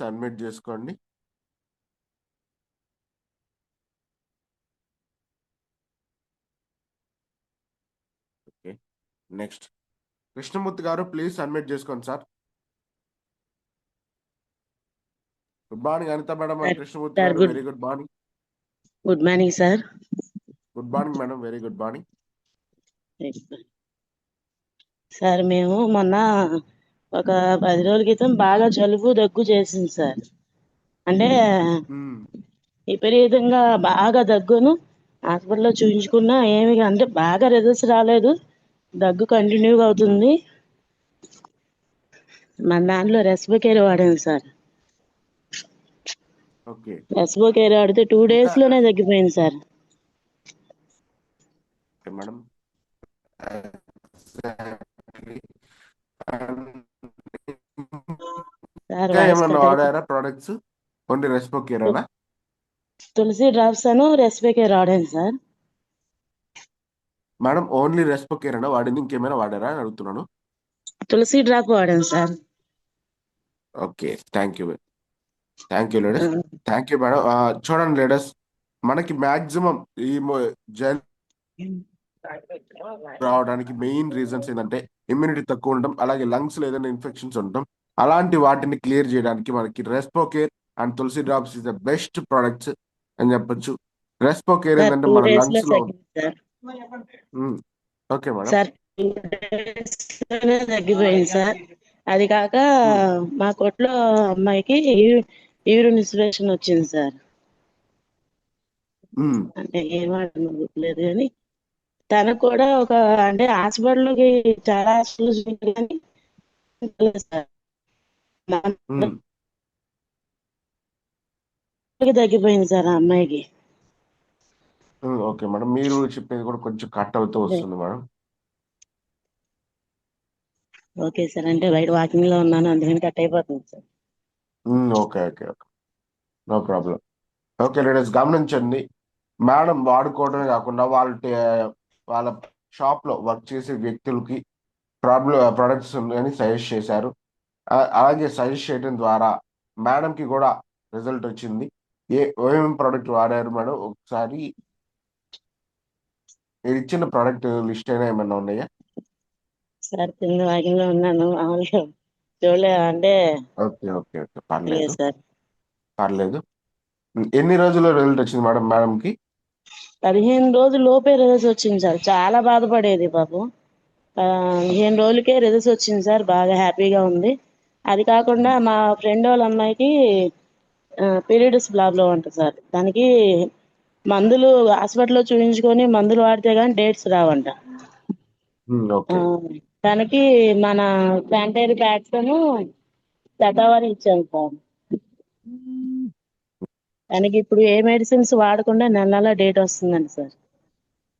Unmute చేసుకోండి. Okay, next Krishnamurthy garu please unmute చేసుకోండి sir. Good morning Anitha madam and Krishnamurthy garu. Very good morning. Good morning sir. Good morning madam, very good morning sir. మేము మొన్న ఒక 10 రోజుల క్రితం బాగా జలుబు దగ్గు చేసింది సార్. అంటే విపరీతంగా బాగా దగ్గును హాస్పిటల్లో చూపించుకున్నా ఏమి అంటే బాగా రిజల్ట్స్ రాలేదు, దగ్గు కంటిన్యూగా అవుతుంది. మన దాంట్లో రెస్పికేర్ వాడాను సార్. రెస్పికేర్ వాడితే 2 days లోనే తగ్గిపోయింది సార్. మేడం ఏమన్నా వాడారా ప్రొడక్ట్స్? ఓన్లీ రెస్పికేరేనా? తులసి డ్రాప్స్ అను రెస్పికేర్ వాడాను సార్. మేడం ఓన్లీ రెస్పికేరేనా వాడింది, ఇంకేమైనా వాడారా అని అడుగుతున్నాను. తులసి డ్రాప్ వాడాను sir. Okay, thank you ladies, thank you madam. చూడండి లేడీస్, మనకి మాక్సిమం ఈ జెల్ రావడానికి మెయిన్ రీజన్స్ ఏంటంటే ఇమ్యూనిటీ తక్కువ ఉండడం, అలాగే లంగ్స్ లో ఏదైనా ఇన్ఫెక్షన్స్ ఉండడం. అలాంటి వాటిని క్లియర్ చేయడానికి మనకి Respocare and Tulasi drops is the best products అని చెప్పొచ్చు. రెస్పోకేర్ ఏంటంటే మన లంగ్స్ లో ఓకే మేడం తగ్గిపోయింది సార్. అది కాక మా కొట్లో అమ్మాయికి యూరిన్ ఇన్స్పిరేషన్ వచ్చింది సార్. అంటే ఏమాడలేదు కానీ తనకు కూడా ఒక అంటే హాస్పిటల్కి చాలా తగ్గిపోయింది సార్ ఆ అమ్మాయికి. ఓకే మేడం, మీరు చెప్పేది కూడా కొంచెం కట్ అవుతూ వస్తుంది మేడం. ఓకే సార్, అంటే బయట వాకింగ్ లో ఉన్నాను అందుకని కట్ అయిపోతుంది sir. Okay okay okay, no problem. Okay ladies, గమనించండి, మేడం వాడుకోవడమే కాకుండా వాళ్ళ షాప్ లో వర్క్ చేసే వ్యక్తులకి ప్రొడక్ట్స్ అని సజెస్ట్ చేశారు. అలాగే సజెస్ట్ చేయడం ద్వారా మేడంకి కూడా రిజల్ట్ వచ్చింది. ఏమేమి ప్రోడక్ట్ వాడారు మేడం? ఒకసారి మీరు ఇచ్చిన ప్రోడక్ట్ లిస్ట్ అయినా ఏమన్నా ఉన్నాయా? సార్ కింద వాకింగ్ లో ఉన్నాను, చూడలే అంటే. ఓకే ఓకే ఓకే, పర్లేదు సార్, పర్లేదు. ఎన్ని రోజుల్లో రిజల్ట్ వచ్చింది మేడం మేడంకి? 15 రోజుల లోపే రిజల్ట్స్ వచ్చింది సార్. చాలా బాధపడేది పాపం. 15 రోజులకే రిజల్ట్స్ వచ్చింది సార్. బాగా హ్యాపీగా ఉంది. అది కాకుండా మా ఫ్రెండ్ వాళ్ళ అమ్మాయికి పీరియడ్స్ ప్రాబ్లం ఉంటుంది సార్. దానికి మందులు హాస్పిటల్లో చూపించుకొని మందులు వాడితే కానీ డేట్స్ రావంట. దానికి మన శానిటరీ ప్యాడ్స్ శతావరి ఇచ్చాను సార్. దానికి ఇప్పుడు ఏ మెడిసిన్స్ వాడకుండా నెల డేట్ వస్తుందండి సార్.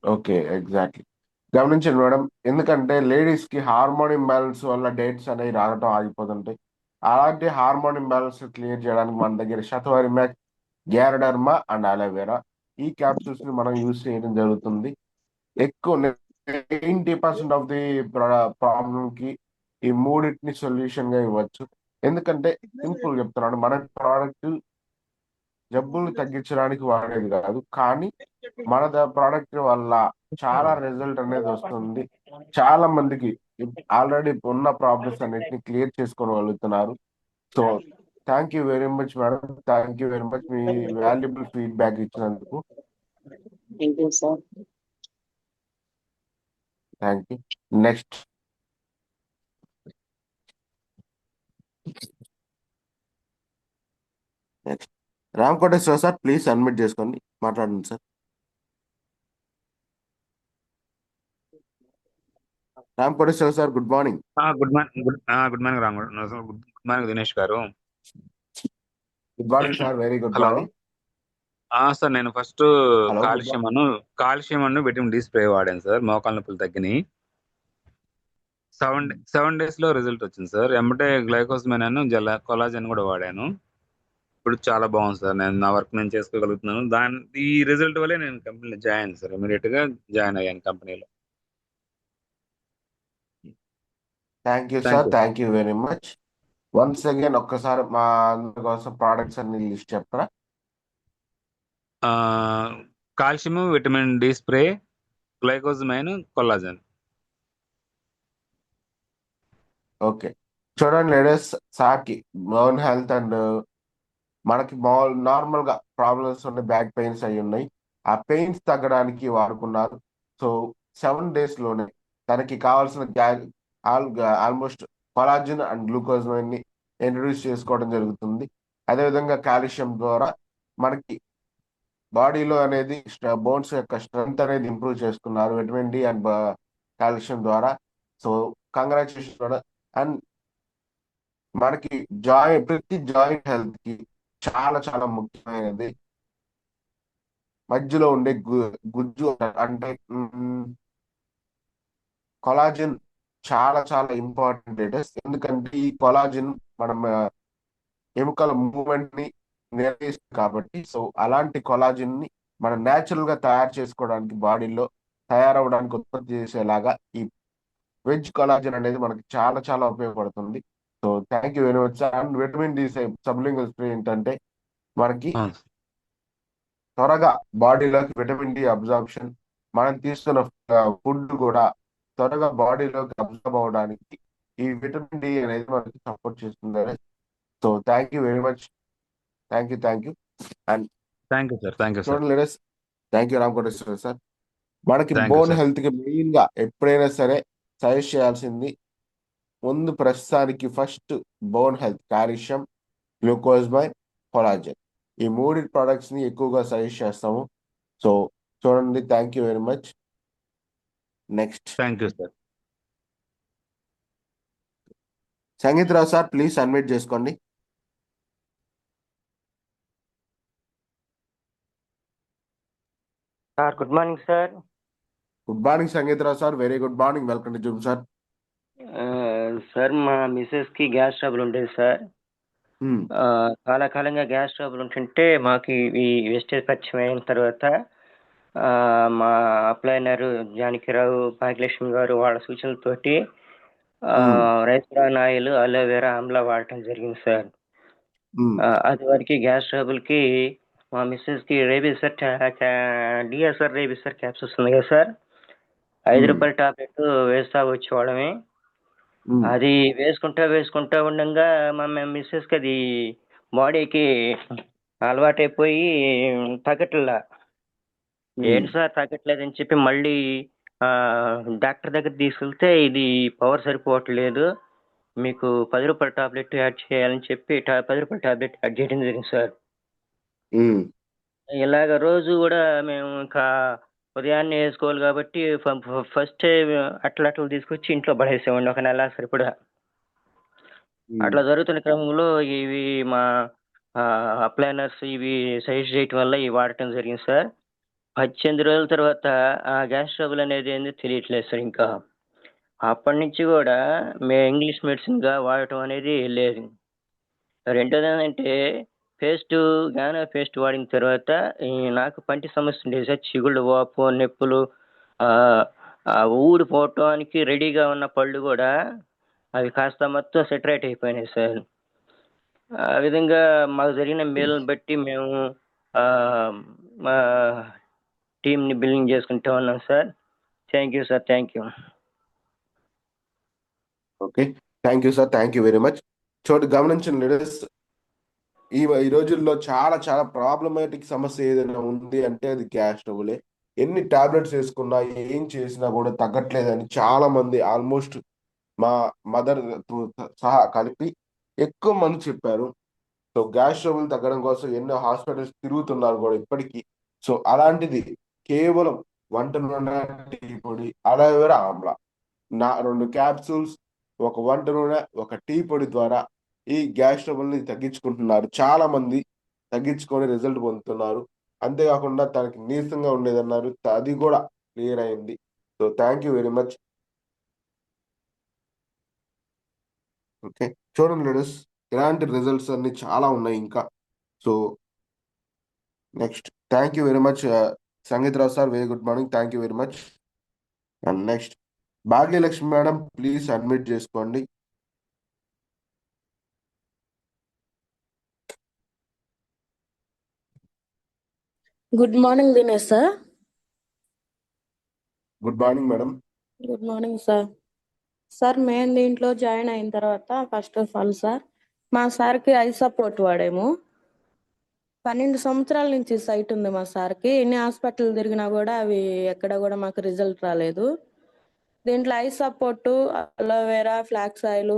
Okay, exactly. గమనించండి మేడం, ఎందుకంటే లేడీస్ కి హార్మోన్ ఇంబ్యాలెన్స్ వల్ల డేట్స్ అనేవి రావటం ఆగిపోతుంటాయి. అలాంటి హార్మోన్ ఇంబ్యాలెన్స్ క్లియర్ చేయడానికి మన దగ్గర శతవారి మ్యాక్, గ్యారడర్మా అండ్ అలోవెరా ఈ క్యాప్సూల్స్ ని మనం యూజ్ చేయడం జరుగుతుంది. ఎక్కువ 90% ఆఫ్ ది ప్రాబ్లం కి ఈ మూడింటిని సొల్యూషన్ గా ఇవ్వచ్చు. ఎందుకంటే సింపుల్ చెప్తున్నాను, మన ప్రోడక్ట్ జబ్బుల్ని తగ్గించడానికి వాడేది కాదు, కానీ మన ప్రోడక్ట్ వల్ల చాలా రిజల్ట్ అనేది వస్తుంది. చాలా మందికి ఆల్రెడీ ఉన్న ప్రాబ్లమ్స్ అన్నిటిని క్లియర్ చేసుకోగలుగుతున్నారు. So thank you very much madam, thank you very much మీ వాల్యుబుల్ ఫీడ్బ్యాక్ ఇచ్చినందుకు. Thank you. Next Ram Koteswara sir, please unmute చేసుకోండి, మాట్లాడండి sir. Ram Koteswara sir, good morning. Good morning Ram, good morning Dinesh garu. Good morning sir, very good morning. Sir నేను first calcium అను vitamin D spray వాడాను sir. మోకాళ్ళ నొప్పులు తగ్గినాయి. 7 days లో రిజల్ట్ వచ్చింది సార్. ఎమ్మటే గ్లైకోజమైన్ అను కొలాజన్ కూడా వాడాను. ఇప్పుడు చాలా బాగుంది సార్. నేను నా వర్క్ నేను చేసుకోగలుగుతున్నాను. ఈ రిజల్ట్ వల్లే నేను కంపెనీలో జాయిన్ సార్. ఇమీడియట్ గా జాయిన్ అయ్యాను కంపెనీలో. Thank you sir, thank you very much. Once again ఒక్కసారి మా అందరి కోసం ప్రోడక్ట్స్ అన్ని లిస్ట్ చెప్పరా? Calcium, vitamin D spray, glucosamine, collagen. Okay, చూడండి లేడీస్, సాకి బోన్ హెల్త్ అండ్ మనకి నార్మల్ గా ప్రాబ్లమ్స్ ఉన్నాయి, బ్యాక్ పెయిన్స్ అయి ఉన్నాయి. ఆ పెయిన్స్ తగ్గడానికి వాడుకున్నారు. సో 7 days లోనే తనకి కావాల్సిన ఆల్మోస్ట్ కొలాజిన్ అండ్ గ్లూకోజ్ ని ఇంట్రడ్యూస్ చేసుకోవడం జరుగుతుంది. అదేవిధంగా కాల్షియం ద్వారా మనకి బాడీలో అనేది బోన్స్ యొక్క స్ట్రెంగ్త్ అనేది ఇంప్రూవ్ చేసుకున్నారు విటమిన్ డి అండ్ కాల్షియం ద్వారా. So congratulation. అండ్ మనకి ప్రతి జాయింట్ హెల్త్ కి చాలా చాలా ముఖ్యమైనది మధ్యలో ఉండే గుజ్జు, అంటే కొలాజిన్ చాలా చాలా ఇంపార్టెంట్. ఎందుకంటే ఈ కొలాజిన్ మనం ఎముకల మూవ్మెంట్ ని నిర్వహిస్తుంది కాబట్టి. సో అలాంటి కొలాజిన్ ని మనం న్యాచురల్ గా తయారు చేసుకోవడానికి, బాడీలో తయారవడానికి ఉత్పత్తి చేసేలాగా ఈ వెజ్ కొలాజిన్ అనేది మనకి చాలా చాలా ఉపయోగపడుతుంది. So thank you very much. And vitamin D sublingual spray ఏంటంటే మనకి త్వరగా బాడీలోకి విటమిన్ డి అబ్జార్ప్షన్, మనం తీసుకున్న ఫుడ్ కూడా త్వరగా బాడీలోకి అబ్జర్వ్ అవడానికి ఈ విటమిన్ డి అనేది మనకి సపోర్ట్ చేస్తుంది. So thank you very much. Thank you. And thank you sir. చూడండి ladies, thank you Ramakoteswara sir. మనకి thank you bone sir. Health కి మెయిన్ గా ఎప్పుడైనా సరే సజెస్ట్ చేయాల్సింది ముందు ప్రస్తుతానికి first bone health, calcium, glucosamine, collagen, ఈ 3 ప్రొడక్ట్స్ ని ఎక్కువగా సజెస్ట్ చేస్తాము. సో చూడండి, thank you very much. Next thank you sir. Sangeetharao sir, please unmute చేసుకోండి. Sir good morning sir. Good morning Sangeeta Rao sir, very good morning, welcome to Zoom sir. Sir మా missus కి gas trouble ఉండేది sir. చాలా కాలంగా gas trouble ఉంటుంటే మాకు ఈ wastage పరిచయం అయిన తర్వాత మా అప్లైనర్ జానకిరావు, భాగ్యలక్ష్మి గారు వాళ్ళ సూచనలతోటి rice bran oil, aloe vera, amla వాడటం జరిగింది సార్. అది వరకు గ్యాస్ ట్రబుల్ కి మా మిస్సెస్ కి rabies sir, DSR rabies sir capsules ఉంది కదా సార్, 5 రూపాయల టాబ్లెట్ వేస్తా వచ్చేవాళ్ళమే. అది వేసుకుంటా ఉండగా మా మిస్సెస్ కి అది బాడీకి అలవాటైపోయి తగ్గట్లా. ఏంటి సార్ తగ్గట్లేదని చెప్పి మళ్ళీ డాక్టర్ దగ్గర తీసుకెళ్తే ఇది పవర్ సరిపోవట్లేదు, మీకు 10 రూపాయల టాబ్లెట్ యాడ్ చేయాలని చెప్పి 10 రూపాయల టాబ్లెట్ యాడ్ చేయడం జరిగింది సార్. ఇలాగ రోజు కూడా మేము ఇంకా ఉదయాన్నే వేసుకోవాలి కాబట్టి ఫస్ట్ అట్లా తీసుకొచ్చి ఇంట్లో పడేసేవాడిని 1 నెల సరిపడా. అట్లా జరుగుతున్న క్రమంలో ఇవి మా అప్లైనర్స్ ఇవి సజెస్ట్ చేయటం వల్ల ఇవి వాడటం జరిగింది సార్. 18 రోజుల తర్వాత ఆ గ్యాస్ ట్రబుల్ అనేది ఏంది తెలియట్లేదు సార్. ఇంకా అప్పటి నుంచి కూడా మేము ఇంగ్లీష్ మెడిసిన్గా వాడటం అనేది లేదు. రెండోది ఏంటంటే గానా పేస్ట్ వాడిన తర్వాత నాకు పంటి సమస్య ఉండేది సార్. చిగుళ్ళు వాపు, నొప్పులు, ఊడిపోవటానికి రెడీగా ఉన్న పళ్ళు కూడా అవి కాస్త మొత్తం సెటరేట్ అయిపోయినాయి సార్. ఆ విధంగా మాకు జరిగిన మేలుని బట్టి మేము మా టీంని బిల్డింగ్ చేసుకుంటూ ఉన్నాం sir. Thank you sir. Thank you. Okay, thank you sir, thank you very much. గమనించండి లేడీస్, ఈ రోజుల్లో చాలా చాలా ప్రాబ్లమాటిక్ సమస్య ఏదైనా ఉంది అంటే అది గ్యాస్ ట్రబులే. ఎన్ని టాబ్లెట్స్ వేసుకున్నా, ఏం చేసినా కూడా తగ్గట్లేదని చాలా మంది, ఆల్మోస్ట్ మా మదర్ సహా కలిపి ఎక్కువ మంది చెప్పారు. సో గ్యాస్ ట్రబుల్ తగ్గడం కోసం ఎన్నో హాస్పిటల్స్ తిరుగుతున్నారు కూడా ఇప్పటికీ. సో అలాంటిది కేవలం వంట నూనె, టీ పొడి, అలోవెరా, ఆమ్లా, 2 క్యాప్సూల్స్, ఒక వంట నూనె, ఒక టీ పొడి ద్వారా ఈ గ్యాస్ ట్రబుల్ ని తగ్గించుకుంటున్నారు. చాలా మంది తగ్గించుకొని రిజల్ట్ పొందుతున్నారు. అంతేకాకుండా తనకి నీరసంగా ఉండేదన్నారు, అది కూడా క్లియర్ అయింది. So thank you very much. Okay, చూడండి లేడీస్, ఇలాంటి రిజల్ట్స్ అన్ని చాలా ఉన్నాయి ఇంకా. So next, thank you very much Sangeetharao sir, very good morning, thank you very much. And next, Bhagyalakshmi madam, please admit చేసుకోండి. Good morning Dinesh sir. Good morning madam. Good morning sir. Sir మేము దీంట్లో join అయిన తర్వాత first of all sir మా సార్కి I support వాడాము. 12 సంవత్సరాల నుంచి సైట్ ఉంది మా సార్కి. ఎన్ని హాస్పిటల్ తిరిగినా కూడా అవి ఎక్కడ కూడా మాకు రిజల్ట్ రాలేదు. దీంట్లో I support, aloe vera, flax oil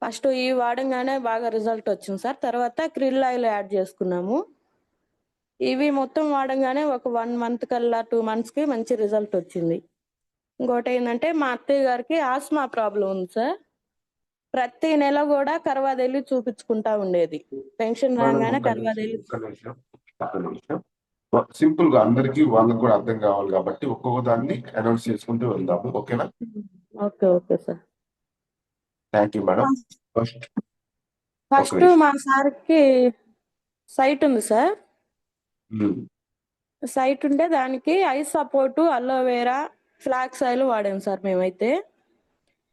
first ఇవి వాడంగానే బాగా రిజల్ట్ వచ్చింది సార్. తర్వాత క్రిల్ ఆయిల్ యాడ్ చేసుకున్నాము. ఇవి మొత్తం వాడంగానే ఒక 1 మంత్ కల్లా 2 మంత్స్కి మంచి రిజల్ట్ వచ్చింది. ఇంకోటి ఏంటంటే మా అత్తయ్య గారికి ఆస్మా ప్రాబ్లం ఉంది సార్. ప్రతి నెల కూడా కర్వాద్ వెళ్ళి చూపించుకుంటా ఉండేది. పెన్షన్ మేడం రాగానే ఒక్క కర్వాద్ నిమిషం, వెళ్ళి. ఒక్క నిమిషం, ఒక్క నిమిషం. సింపుల్ గా అందరికి వాళ్ళకి కూడా అర్థం కావాలి కాబట్టి ఒక్కొక్క దాన్ని అనౌన్స్ చేసుకుంటూ వెళ్దాము. ఓకేనా? Okay okay sir. Thank you madam. First ఒక ఫస్ట్ నిమిషం. మా సార్కి సైట్ ఉంది సార్. ఉమ్, సైట్ ఉంటే దానికి eye support, aloe vera, flax oil వాడాం సార్ మేమైతే.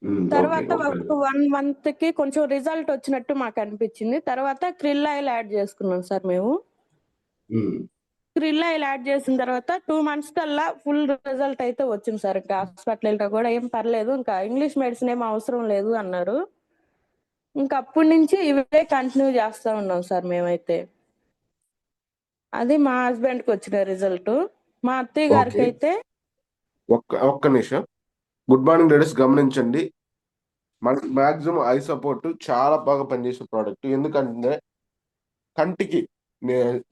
ఓకే, తర్వాత ఓకే. ఒక 1 మంత్ కి కొంచెం రిజల్ట్ వచ్చినట్టు మాకు అనిపించింది. తర్వాత క్రిల్ ఆయిల్ యాడ్ చేసుకున్నాం సార్ మేము. ఉమ్, క్రిల్ ఆయిల్ యాడ్ చేసిన తర్వాత 2 మంత్స్ కల్లా ఫుల్ రిజల్ట్ అయితే వచ్చింది సార్. ఇంకా హాస్పిటల్ వెళ్ళటం కూడా ఏం పర్లేదు, ఇంకా ఇంగ్లీష్ మెడిసిన్ ఏం అవసరం లేదు అన్నారు. ఇంకా అప్పటి నుంచి ఇవే కంటిన్యూ చేస్తా ఉన్నాం సార్ మేమైతే. అది మా హస్బెండ్కి వచ్చిన రిజల్ట్. మా అత్తయ్య గారికి ఓకే. అయితే ఒక్క నిమిషం. గుడ్ మార్నింగ్ లేడీస్, గమనించండి. మనకి మాక్సిమం ఐ సపోర్ట్ చాలా బాగా పనిచేసే ప్రోడక్ట్. ఎందుకంటే కంటికి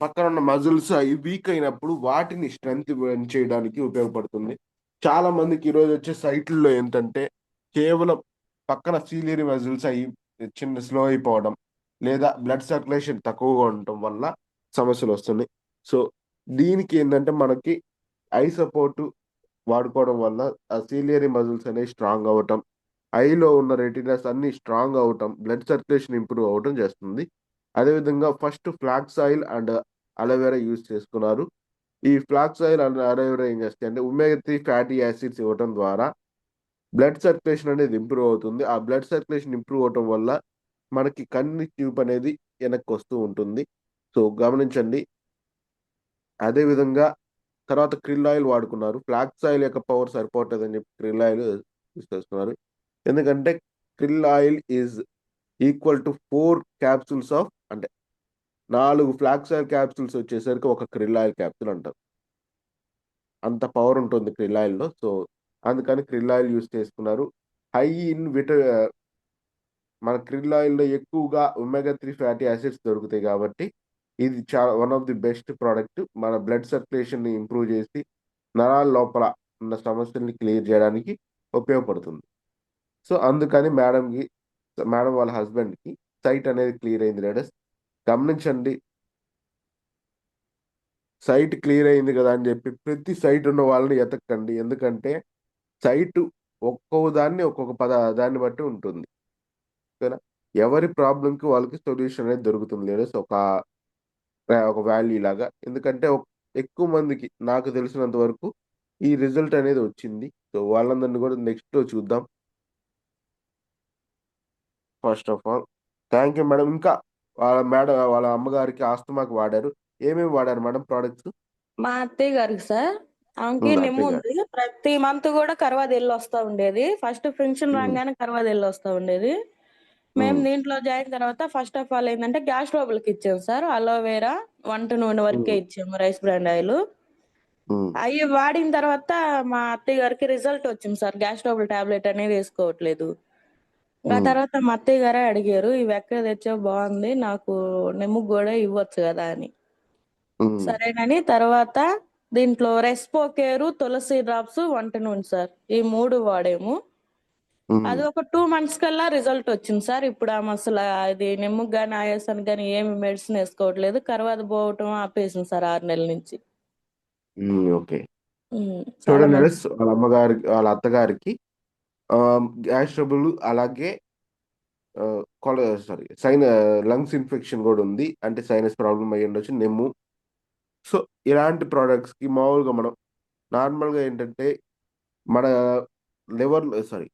పక్కన ఉన్న మజిల్స్ అవి వీక్ అయినప్పుడు వాటిని స్ట్రెంగ్త్ చేయడానికి ఉపయోగపడుతుంది. చాలా మందికి ఈరోజు వచ్చే సైట్లలో ఏంటంటే కేవలం పక్కన సీలియరీ మజిల్స్ అవి చిన్న స్లో అయిపోవడం, లేదా బ్లడ్ సర్క్యులేషన్ తక్కువగా ఉండటం వల్ల సమస్యలు వస్తున్నాయి. సో దీనికి ఏంటంటే మనకి ఐ సపోర్ట్ వాడుకోవడం వల్ల ఆ సీలియరీ మజిల్స్ అనేవి స్ట్రాంగ్ అవ్వటం, ఐలో ఉన్న రెటినాస్ అన్ని స్ట్రాంగ్ అవటం, బ్లడ్ సర్క్యులేషన్ ఇంప్రూవ్ అవ్వటం చేస్తుంది. అదేవిధంగా first flax oil and aloe vera use చేసుకున్నారు. ఈ ఫ్లాక్స్ ఆయిల్ అండ్ అలోవెరా ఏం చేస్తాయి అంటే ఒమేగా 3 ఫ్యాటీ యాసిడ్స్ ఇవ్వటం ద్వారా బ్లడ్ సర్క్యులేషన్ అనేది ఇంప్రూవ్ అవుతుంది. ఆ బ్లడ్ సర్క్యులేషన్ ఇంప్రూవ్ అవటం వల్ల మనకి కన్ను ట్యూబ్ అనేది వెనక్కి వస్తూ ఉంటుంది. సో గమనించండి. అదే విధంగా తర్వాత క్రిల్ ఆయిల్ వాడుకున్నారు. ఫ్లాక్స్ ఆయిల్ యొక్క పవర్ సరిపోవట్లేదని చెప్పి క్రిల్ ఆయిల్ యూజ్ చేస్తున్నారు. ఎందుకంటే krill oil is equal to 4 capsules of, అంటే 4 ఫ్లాక్స్ ఆయిల్ క్యాప్సూల్స్ వచ్చేసరికి ఒక క్రిల్ ఆయిల్ క్యాప్సూల్ అంటారు. అంత పవర్ ఉంటుంది క్రిల్ ఆయిల్‌లో. సో అందుకని క్రిల్ ఆయిల్ యూజ్ చేసుకున్నారు. హై ఇన్ మన క్రిల్ ఆయిల్‌లో ఎక్కువగా ఒమేగా 3 ఫ్యాటీ యాసిడ్స్ దొరుకుతాయి కాబట్టి ఇది one of the best product. మన బ్లడ్ సర్క్యులేషన్‌ని ఇంప్రూవ్ చేసి నరాల లోపల ఉన్న సమస్యల్ని క్లియర్ చేయడానికి ఉపయోగపడుతుంది. సో అందుకని మేడం వాళ్ళ హస్బెండ్‌కి సైట్ అనేది క్లియర్ అయింది లేడీస్. గమనించండి. సైట్ క్లియర్ అయింది కదా అని చెప్పి ప్రతి సైట్ ఉన్న వాళ్ళని ఎతక్కండి. ఎందుకంటే సైట్ ఒక్కొక్క దాన్ని ఒక్కొక్క దాన్ని బట్టి ఉంటుంది. ఓకేనా? ఎవరి ప్రాబ్లమ్‌కి వాళ్ళకి సొల్యూషన్ అనేది దొరుకుతుంది లేడీస్. ఒక వాల్యూ లాగా. ఎందుకంటే ఎక్కువ మందికి నాకు తెలిసినంత వరకు ఈ రిజల్ట్ అనేది వచ్చింది. సో వాళ్ళందరిని కూడా నెక్స్ట్‌లో చూద్దాం. First of all thank you madam. ఇంకా వాళ్ళ అమ్మగారికి ఆస్తమాకి వాడారు. ఏమేమి వాడారు మేడం ప్రొడక్ట్స్? మా అత్తయ్య గారికి సార్, ఆమెకి నిమ్ము అత్తయ్య గారు. ఉంది. ప్రతి మంత్ కూడా కర్వాద్ వెళ్ళి వస్తా ఉండేది. ఫస్ట్ పెన్షన్ హ్మ్. రాగానే కర్వాద్ వెళ్ళి వస్తా ఉండేది. మేము హ్మ్. దీంట్లో జాయిన్ తర్వాత ఫస్ట్ ఆఫ్ ఆల్ ఏంటంటే గ్యాస్ ట్రబుల్కి ఇచ్చాము సార్. అలోవెరా, వంట నూనె వరకే హ్మ్. ఇచ్చాము, రైస్ బ్రాండ్ ఆయిల్. హ్మ్. అవి వాడిన తర్వాత మా అత్తయ్య గారికి రిజల్ట్ వచ్చింది సార్. గ్యాస్ ట్రబుల్ టాబ్లెట్ అనేది వేసుకోవట్లేదు. ఆ హ్మ్. తర్వాత మా అత్తయ్య గారే అడిగారు, ఇవి ఎక్కడ తెచ్చావు, బాగుంది, నాకు నెమ్ముకు కూడా ఇవ్వచ్చు కదా అని. హ్మ్. సరేనని తర్వాత దీంట్లో రెస్పోకేరు, తులసి డ్రాప్స్, వంట నూనె సార్, ఈ 3 వాడాము. హ్మ్. అది ఒక 2 మంత్స్ కల్లా రిజల్ట్ వచ్చింది సార్. ఇప్పుడు ఆమె అసలు అది నిమ్ముకు గాని ఆయాసానికి గాని ఏమి మెడిసిన్ వేసుకోవట్లేదు. కర్వాద పోవటం ఆపేసింది సార్ 6 నెలల నుంచి. ఓకే. చాలా చూడండి మంచి. నరేష్, వాళ్ళ అత్తగారికి గ్యాస్ ట్రబుల్ అలాగే సారీ లంగ్స్ ఇన్ఫెక్షన్ కూడా ఉంది. అంటే సైనస్ ప్రాబ్లమ్ అయ్యి ఉండొచ్చు. సో ఇలాంటి ప్రొడక్ట్స్‌కి మామూలుగా మనం నార్మల్‌గా ఏంటంటే మన లివర్‌లో సారీ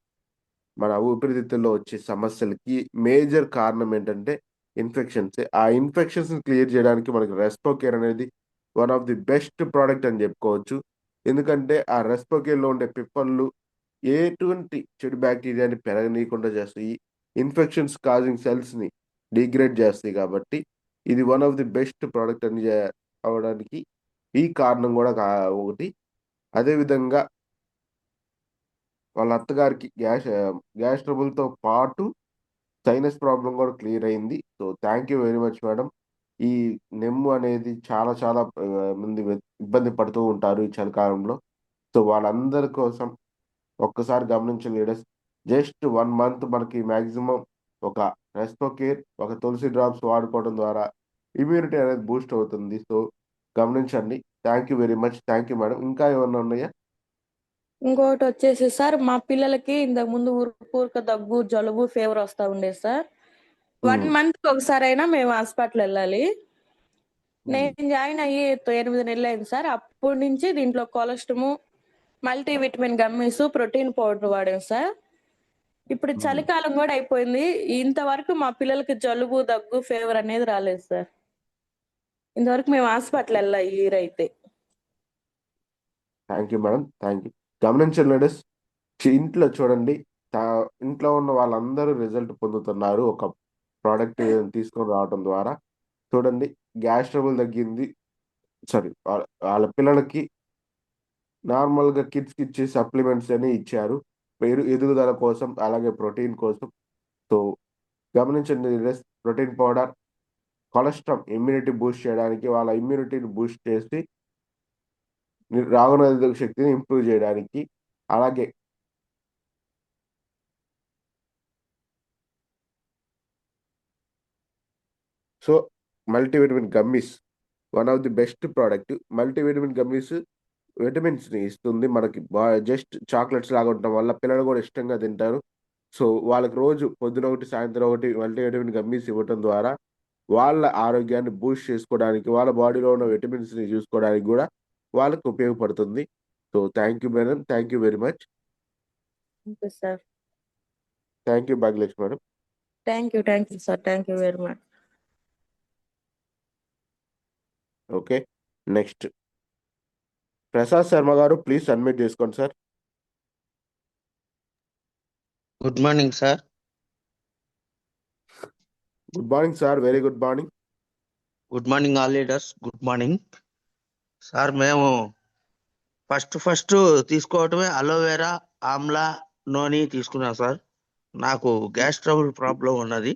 మన ఊపిరితిత్తుల్లో వచ్చే సమస్యలకి మేజర్ కారణం ఏంటంటే ఇన్ఫెక్షన్సే. ఆ ఇన్ఫెక్షన్స్‌ని క్లియర్ చేయడానికి మనకి రెస్పో కేర్ అనేది one of the best product అని చెప్పుకోవచ్చు. ఎందుకంటే ఆ రెస్పోకేలో ఉండే పిప్పర్లు ఎటువంటి చెడు బ్యాక్టీరియాని పెరగనీయకుండా చేస్తాయి. ఇన్ఫెక్షన్స్ కాజింగ్ సెల్స్‌ని డిగ్రేడ్ చేస్తాయి కాబట్టి ఇది one of the best product అని అవ్వడానికి ఈ కారణం కూడా ఒకటి. అదే విధంగా వాళ్ళ అత్తగారికి గ్యాస్ ట్రబుల్‌తో పాటు సైనస్ ప్రాబ్లమ్ కూడా క్లియర్ అయింది. So, thank you very much madam. ఈ నెమ్ము అనేది చాలా చాలా మంది ఇబ్బంది పడుతూ ఉంటారు ఈ చలికాలంలో. సో, వాళ్ళందరి కోసం ఒక్కసారి గమనించండి లీడర్స్. జస్ట్ 1 మంత్ మనకి మాక్సిమం ఒక రెస్పోకేర్, ఒక తులసి డ్రాప్స్ వాడుకోవడం ద్వారా ఇమ్యూనిటీ అనేది బూస్ట్ అవుతుంది. సో, గమనించండి. Thank you very much. Thank you madam. ఇంకా ఏమన్నా ఉన్నాయా? ఇంకోటి వచ్చేసి సార్, మా పిల్లలకి ఇంతకు ముందు ఊరుక దగ్గు, జలుబు, ఫీవర్ వస్తా ఉండేది సార్. 1 హ్మ్. మంత్ ఒకసారైనా మేము హాస్పిటల్ వెళ్ళాలి. హ్మ్. నేను జాయిన్ అయ్యి 8 నెలలు అయింది సార్. అప్పటి నుంచి దీంట్లో కొలెస్ట్రాము, మల్టీవిటమిన్ గమ్మీస్, ప్రోటీన్ పౌడర్ వాడాం సార్. ఇప్పుడు హ్మ్. చలికాలం కూడా అయిపోయింది. ఇంతవరకు మా పిల్లలకి జలుబు, దగ్గు, ఫీవర్ అనేది రాలేదు సార్. ఇంతవరకు మేము హాస్పిటల్ వెళ్ళాలి ఈ ఇయర్ అయితే. Thank you madam. Thank you. గమనించండి లీడర్స్. ఇంట్లో చూడండి. ఇంట్లో ఉన్న వాళ్ళందరూ రిజల్ట్ పొందుతున్నారు. ఒక ప్రోడక్ట్ తీసుకొని రావడం ద్వారా. చూడండి, గ్యాస్ ట్రబుల్ తగ్గింది. సారీ, వాళ్ళ పిల్లలకి నార్మల్‌గా కిడ్స్‌కి ఇచ్చే సప్లిమెంట్స్ అని ఇచ్చారు. ఎదుగుదల కోసం, అలాగే ప్రోటీన్ కోసం. సో, గమనించండి leaders. Protein powder, cholesterol immunity Boost చేయడానికి, వాళ్ళ ఇమ్యూనిటీని బూస్ట్ చేసి రోగనిరోధక శక్తిని ఇంప్రూవ్ చేయడానికి, అలాగే so, multivitamin gummies one of the best product. Multivitamin gummies విటమిన్స్‌ని ఇస్తుంది. మనకి జస్ట్ చాక్లెట్స్ లాగా ఉండటం వల్ల పిల్లలు కూడా ఇష్టంగా తింటారు. సో, వాళ్ళకి రోజు పొద్దున ఒకటి, సాయంత్రం ఒకటి మల్టీవిటమిన్ గమ్మీస్ ఇవ్వటం ద్వారా వాళ్ళ ఆరోగ్యాన్ని బూస్ట్ చేసుకోవడానికి, వాళ్ళ బాడీలో ఉన్న విటమిన్స్‌ని చూసుకోవడానికి గూడా వాళ్ళకి ఉపయోగపడుతుంది. So, thank you madam. Thank you very much. Okay sir. Thank you Bhagyalakshmi madam. Thank you sir. Thank you very much. Okay. Next Prasad Sharma గారు, ప్లీజ్ అన్మ్యూట్ చేసుకోండి sir. Good morning sir. Good morning sir. Very good morning. Good morning all leaders. Good morning sir. మేము first తీసుకోవటమే aloe vera, Amla, నూనె తీసుకున్నాం sir. నాకు gas trouble problem ఉన్నది.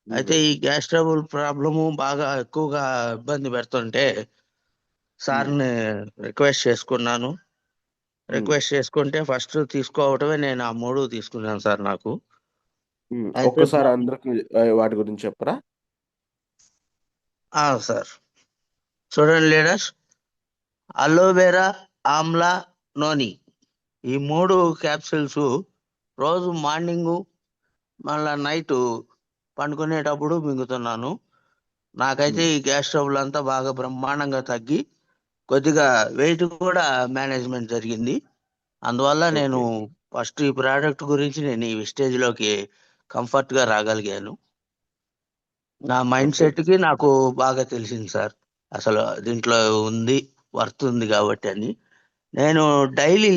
అయితే ఈ gas trouble problem బాగా ఎక్కువగా ఇబ్బంది పెడుతుంటే సార్ని రిక్వెస్ట్ చేసుకున్నాను. రిక్వెస్ట్ చేసుకుంటే ఫస్ట్ తీసుకోవటమే నేను ఆ 3 తీసుకున్నాను సార్. నాకు అయితే ఒక్కసారి అందరికి వాటి గురించి చెప్పరా? సార్ చూడండి లీడర్స్, అలోవెరా, ఆమ్లా, నోని ఈ 3 క్యాప్సిల్స్ రోజు మార్నింగు మళ్ళా నైట్ పండుకునేటప్పుడు మింగుతున్నాను. నాకైతే ఈ గ్యాస్ ట్రబుల్ అంతా బాగా బ్రహ్మాండంగా తగ్గి కొద్దిగా వెయిట్ కూడా మేనేజ్మెంట్ జరిగింది. అందువల్ల నేను ఫస్ట్ ఈ ప్రోడక్ట్ గురించి నేను ఈ స్టేజ్లోకి కంఫర్ట్గా రాగలిగాను. నా మైండ్ సెట్కి నాకు బాగా తెలిసింది సార్, అసలు దీంట్లో ఉంది, వర్త్ ఉంది కాబట్టి అని. నేను డైలీ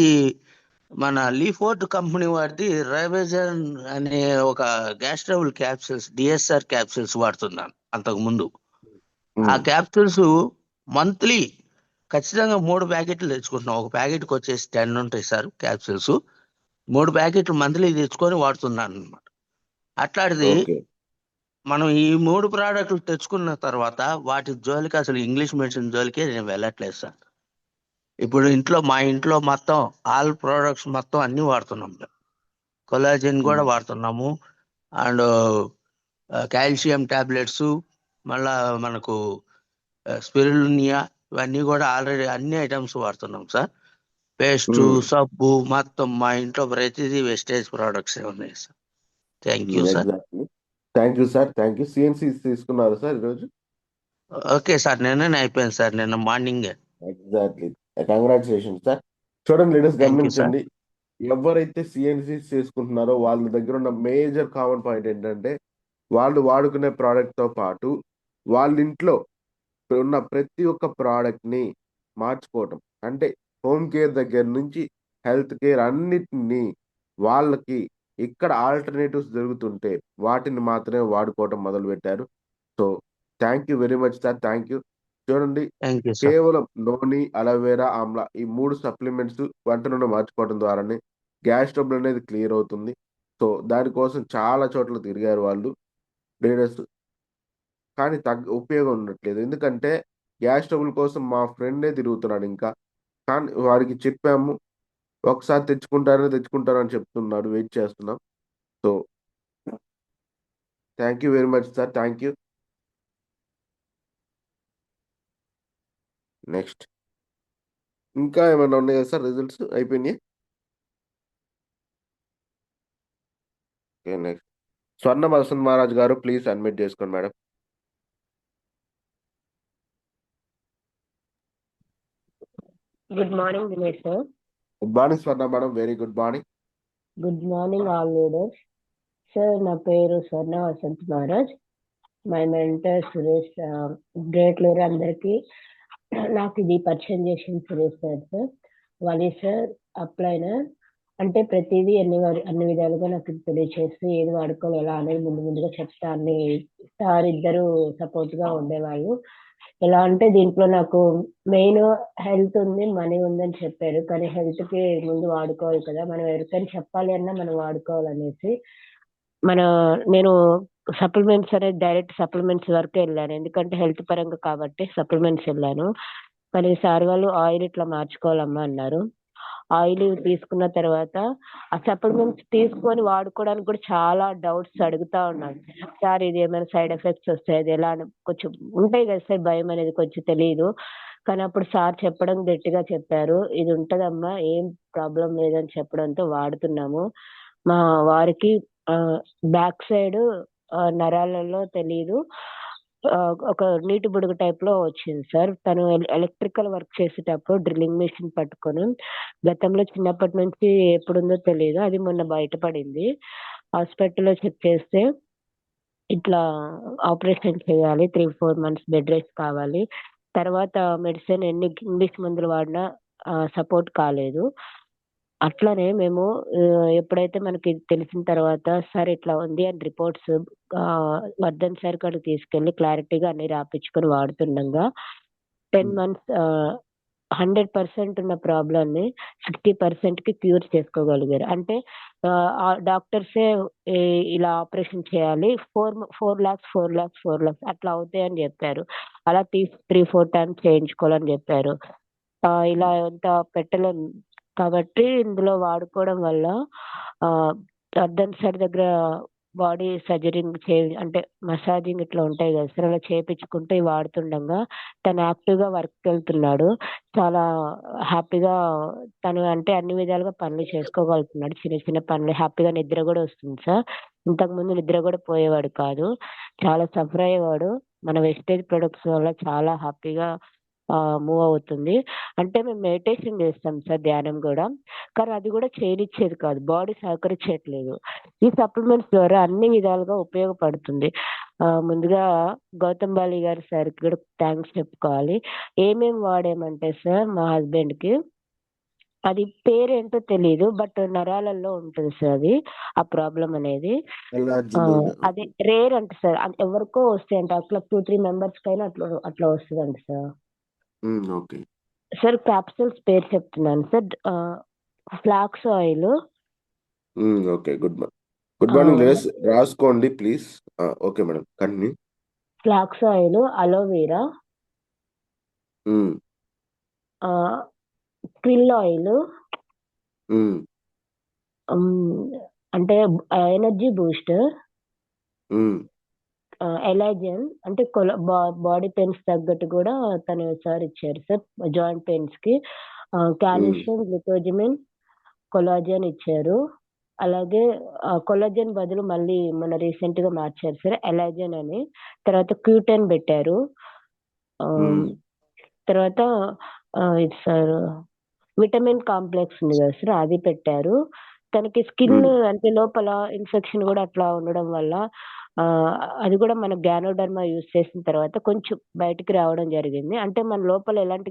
మన లీఫోర్ట్ కంపెనీ వాడిది రైబోజన్ అనే ఒక gas trouble capsules, DSR capsules వాడుతున్నాను అంతకు ముందు. ఆ క్యాప్సిల్స్ మంత్లీ ఖచ్చితంగా 3 ప్యాకెట్లు తెచ్చుకుంటున్నాం. ఒక ప్యాకెట్కి వచ్చేసి 10 ఉంటాయి సార్ క్యాప్సిల్స్. 3 ప్యాకెట్లు మంత్లీ తెచ్చుకొని వాడుతున్నాను అనమాట. అట్లాంటిది మనం ఈ 3 ప్రోడక్ట్లు తెచ్చుకున్న తర్వాత వాటి జోలికి, అసలు ఇంగ్లీష్ మెడిసిన్ జోలికి నేను వెళ్ళట్లేదు సార్. ఇప్పుడు మా ఇంట్లో మొత్తం ఆల్ ప్రోడక్ట్స్ మొత్తం అన్ని వాడుతున్నాం. కొలాజిన్ కూడా వాడుతున్నాము, అండ్ కాల్షియం టాబ్లెట్స్, మళ్ళా మనకు స్పిరులినియా, ఇవన్నీ కూడా ఆల్రెడీ అన్ని ఐటమ్స్ వాడుతున్నాం సార్. పేస్ట్, సబ్బు, మొత్తం మా ఇంట్లో ప్రతిదీ వెస్టేజ్ ప్రోడక్ట్స్ ఉన్నాయి sir. Thank you sir. Thank you sir. Thank you. CNC తీసుకున్నారు సార్ ఈరోజు? ఓకే సార్, నిన్ననే అయిపోయింది సార్, నిన్న మార్నింగే. ఎగ్జాక్ట్లీ. Congratulations sir. చూడండి లీడర్స్, గమనించండి. ఎవరైతే సిఎన్సి చేసుకుంటున్నారో వాళ్ళ దగ్గర ఉన్న మేజర్ కామన్ పాయింట్ ఏంటంటే వాళ్ళు వాడుకునే ప్రోడక్ట్ తో పాటు వాళ్ళ ఇంట్లో ఉన్న ప్రతి ఒక్క ప్రోడక్ట్‌ని మార్చుకోవటం. అంటే హోమ్ కేర్ దగ్గర నుంచి హెల్త్ కేర్ అన్నిటిని వాళ్ళకి ఇక్కడ ఆల్టర్‌నేటివ్స్ దొరుకుతుంటే వాటిని మాత్రమే వాడుకోవటం మొదలుపెట్టారు. So, thank you very much sir. Thank you. చూడండి థ్యాంక్ యూ సార్. కేవలం నోని, అలోవెరా, ఆమ్లా ఈ 3 సప్లిమెంట్స్ వంట నూనె మార్చుకోవడం ద్వారానే గ్యాస్ ట్రబుల్ అనేది క్లియర్ అవుతుంది. సో, దానికోసం చాలా చోట్ల తిరిగారు వాళ్ళు లీడర్స్. కానీ ఉపయోగం ఉండట్లేదు. ఎందుకంటే గ్యాస్ ట్రబుల్ కోసం మా ఫ్రెండే తిరుగుతున్నాడింకా. కానీ వాడికి చెప్పాము. ఒకసారి తెచ్చుకుంటారు అని చెప్తున్నాడు. వెయిట్ చేస్తున్నాం. So, thank you very much sir. Thank you. Next ఇంకా ఏమన్నా ఉన్నాయా సార్ రిజల్ట్స్ అయిపోయినాయా? Okay. Next Swarna Vasanth Maharaj garu please admit చేసుకోండి madam. Good morning Dinesh sir. Good morning Swarna madam. Very good morning. Good morning all leaders. Sir నా పేరు Swarna Vasanth Maharaj. My mentor Suresh, great leader అందరికీ నాకు ఇది పరిచయం చేసిన సురేష్ సార్. వాళ్ళు సార్ అప్లైనర్ అంటే ప్రతిదీ అన్ని విధాలుగా నాకు తెలియచేసి ఏది వాడుకోవాలి ఎలా అనేది ముందుగా చెప్తా అన్ని సార్ ఇద్దరు సపోర్ట్ గా ఉండేవాళ్ళు. ఎలా అంటే దీంట్లో నాకు మెయిన్ హెల్త్ ఉంది, మనీ ఉందని చెప్పారు. కానీ హెల్త్ కి ముందు వాడుకోవాలి కదా, మనం ఎవరికైనా చెప్పాలి అన్నా మనం వాడుకోవాలనేసి నేను సప్లిమెంట్స్ అనేది డైరెక్ట్ సప్లిమెంట్స్ వరకు వెళ్ళాను. ఎందుకంటే హెల్త్ పరంగా కాబట్టి సప్లిమెంట్స్ వెళ్ళాను. కానీ సార్ వాళ్ళు ఆయిల్ ఇట్లా మార్చుకోవాలమ్మా అన్నారు. ఆయిల్ తీసుకున్న తర్వాత ఆ సప్లిమెంట్స్ తీసుకొని వాడుకోవడానికి కూడా చాలా డౌట్స్ అడుగుతా ఉన్నాను. సార్ ఇది ఏమైనా సైడ్ ఎఫెక్ట్స్ వస్తాయి, అది ఎలా అని కొంచెం ఉంటాయి కదా సార్, భయం అనేది కొంచెం తెలియదు. కానీ అప్పుడు సార్ చెప్పడం గట్టిగా చెప్పారు, ఇది ఉంటదమ్మా ఏం ప్రాబ్లం లేదని చెప్పడంతో వాడుతున్నాము. మా వారికి బ్యాక్ సైడ్ నరాలలో తెలీదు ఒక నీటి బుడుగు టైప్ లో వచ్చింది సార్. తను ఎలక్ట్రికల్ వర్క్ చేసేటప్పుడు డ్రిల్లింగ్ మెషిన్ పట్టుకొని గతంలో చిన్నప్పటి నుంచి ఎప్పుడుందో తెలియదు, అది మొన్న బయటపడింది. హాస్పిటల్లో చెక్ చేస్తే ఇట్లా ఆపరేషన్ చేయాలి, 3-4 months బెడ్ రెస్ట్ కావాలి, తర్వాత మెడిసిన్ ఎన్ని ఇంగ్లీష్ మందులు వాడినా సపోర్ట్ కాలేదు. అట్లనే మేము ఎప్పుడైతే మనకి తెలిసిన తర్వాత సార్ ఇట్లా ఉంది అని రిపోర్ట్స్ వర్ధన్ సార్ కాడికి తీసుకెళ్లి క్లారిటీగా అన్ని రాపించుకొని వాడుతుండగా 10 months 100% ఉన్న ప్రాబ్లమ్ ని 60% కి క్యూర్ చేసుకోగలిగారు. అంటే డాక్టర్సే ఇలా ఆపరేషన్ చేయాలి, 4 lakhs అట్లా అవుతాయని చెప్పారు. అలా 3-4 times చేయించుకోవాలని చెప్పారు. ఇలా ఎంత పెట్టలేము కాబట్టి ఇందులో వాడుకోవడం వల్ల వర్ధన్ సార్ దగ్గర బాడీ సర్జరింగ్ అంటే మసాజింగ్ ఇట్లా ఉంటాయి కదా సార్, అలా చేయించుకుంటే వాడుతుండగా తను యాక్టివ్ గా వర్క్ వెళ్తున్నాడు. చాలా హ్యాపీగా తను అంటే అన్ని విధాలుగా పనులు చేసుకోగలుగుతున్నాడు. చిన్న చిన్న పనులు హ్యాపీగా నిద్ర కూడా వస్తుంది సార్. ఇంతకు ముందు నిద్ర కూడా పోయేవాడు కాదు, చాలా సఫర్ అయ్యేవాడు. మన వెస్టేజ్ ప్రొడక్ట్స్ వల్ల చాలా హ్యాపీగా మూవ్ అవుతుంది. అంటే మేము మెడిటేషన్ చేస్తాం సార్, ధ్యానం కూడా, కానీ అది కూడా చేయనిచ్చేది కాదు, బాడీ సహకరించట్లేదు. ఈ సప్లిమెంట్స్ ద్వారా అన్ని విధాలుగా ఉపయోగపడుతుంది. ముందుగా గౌతమ్ బాలి గారి సార్కి కూడా థ్యాంక్స్ చెప్పుకోవాలి. ఏమేమి వాడామంటే సార్ మా హస్బెండ్ కి అది పేరేంటో తెలియదు, బట్ నరాలలో ఉంటుంది సార్ అది ఆ ప్రాబ్లం అనేది. అది రేర్ అంటే సార్, ఎవరికో వస్తాయి అంటే అట్లా 2-3 members కైనా అట్లా వస్తుందంట సార్. ఓకే సార్ క్యాప్సూల్స్ పేరు చెప్తున్నాను sir. Flax oil. Okay good morning రాసుకోండి please. Okay madam continue. Flax oil, aloe vera, krill oil, అంటే ఎనర్జీ బూస్టర్, ఎలాజన్ అంటే బాడీ పెయిన్స్ తగ్గట్టు కూడా తను సార్ ఇచ్చారు సార్. జాయింట్ పెయిన్స్ కి కాల్షియం, గ్లూకోజమిన్, కొలాజన్ ఇచ్చారు. అలాగే కొలాజన్ బదులు మళ్ళీ మన రీసెంట్ గా మార్చారు సార్ ఎలాజన్ అని. తర్వాత క్యూటెన్ పెట్టారు. తర్వాత ఇది సార్ విటమిన్ కాంప్లెక్స్ ఉంది కదా సార్, అది పెట్టారు. తనకి స్కిన్ అంటే లోపల ఇన్ఫెక్షన్ కూడా అట్లా ఉండడం వల్ల ఆ, అది కూడా మన గ్యానోడర్మా యూజ్ చేసిన తర్వాత కొంచెం బయటికి రావడం జరిగింది. అంటే మన లోపల ఎలాంటి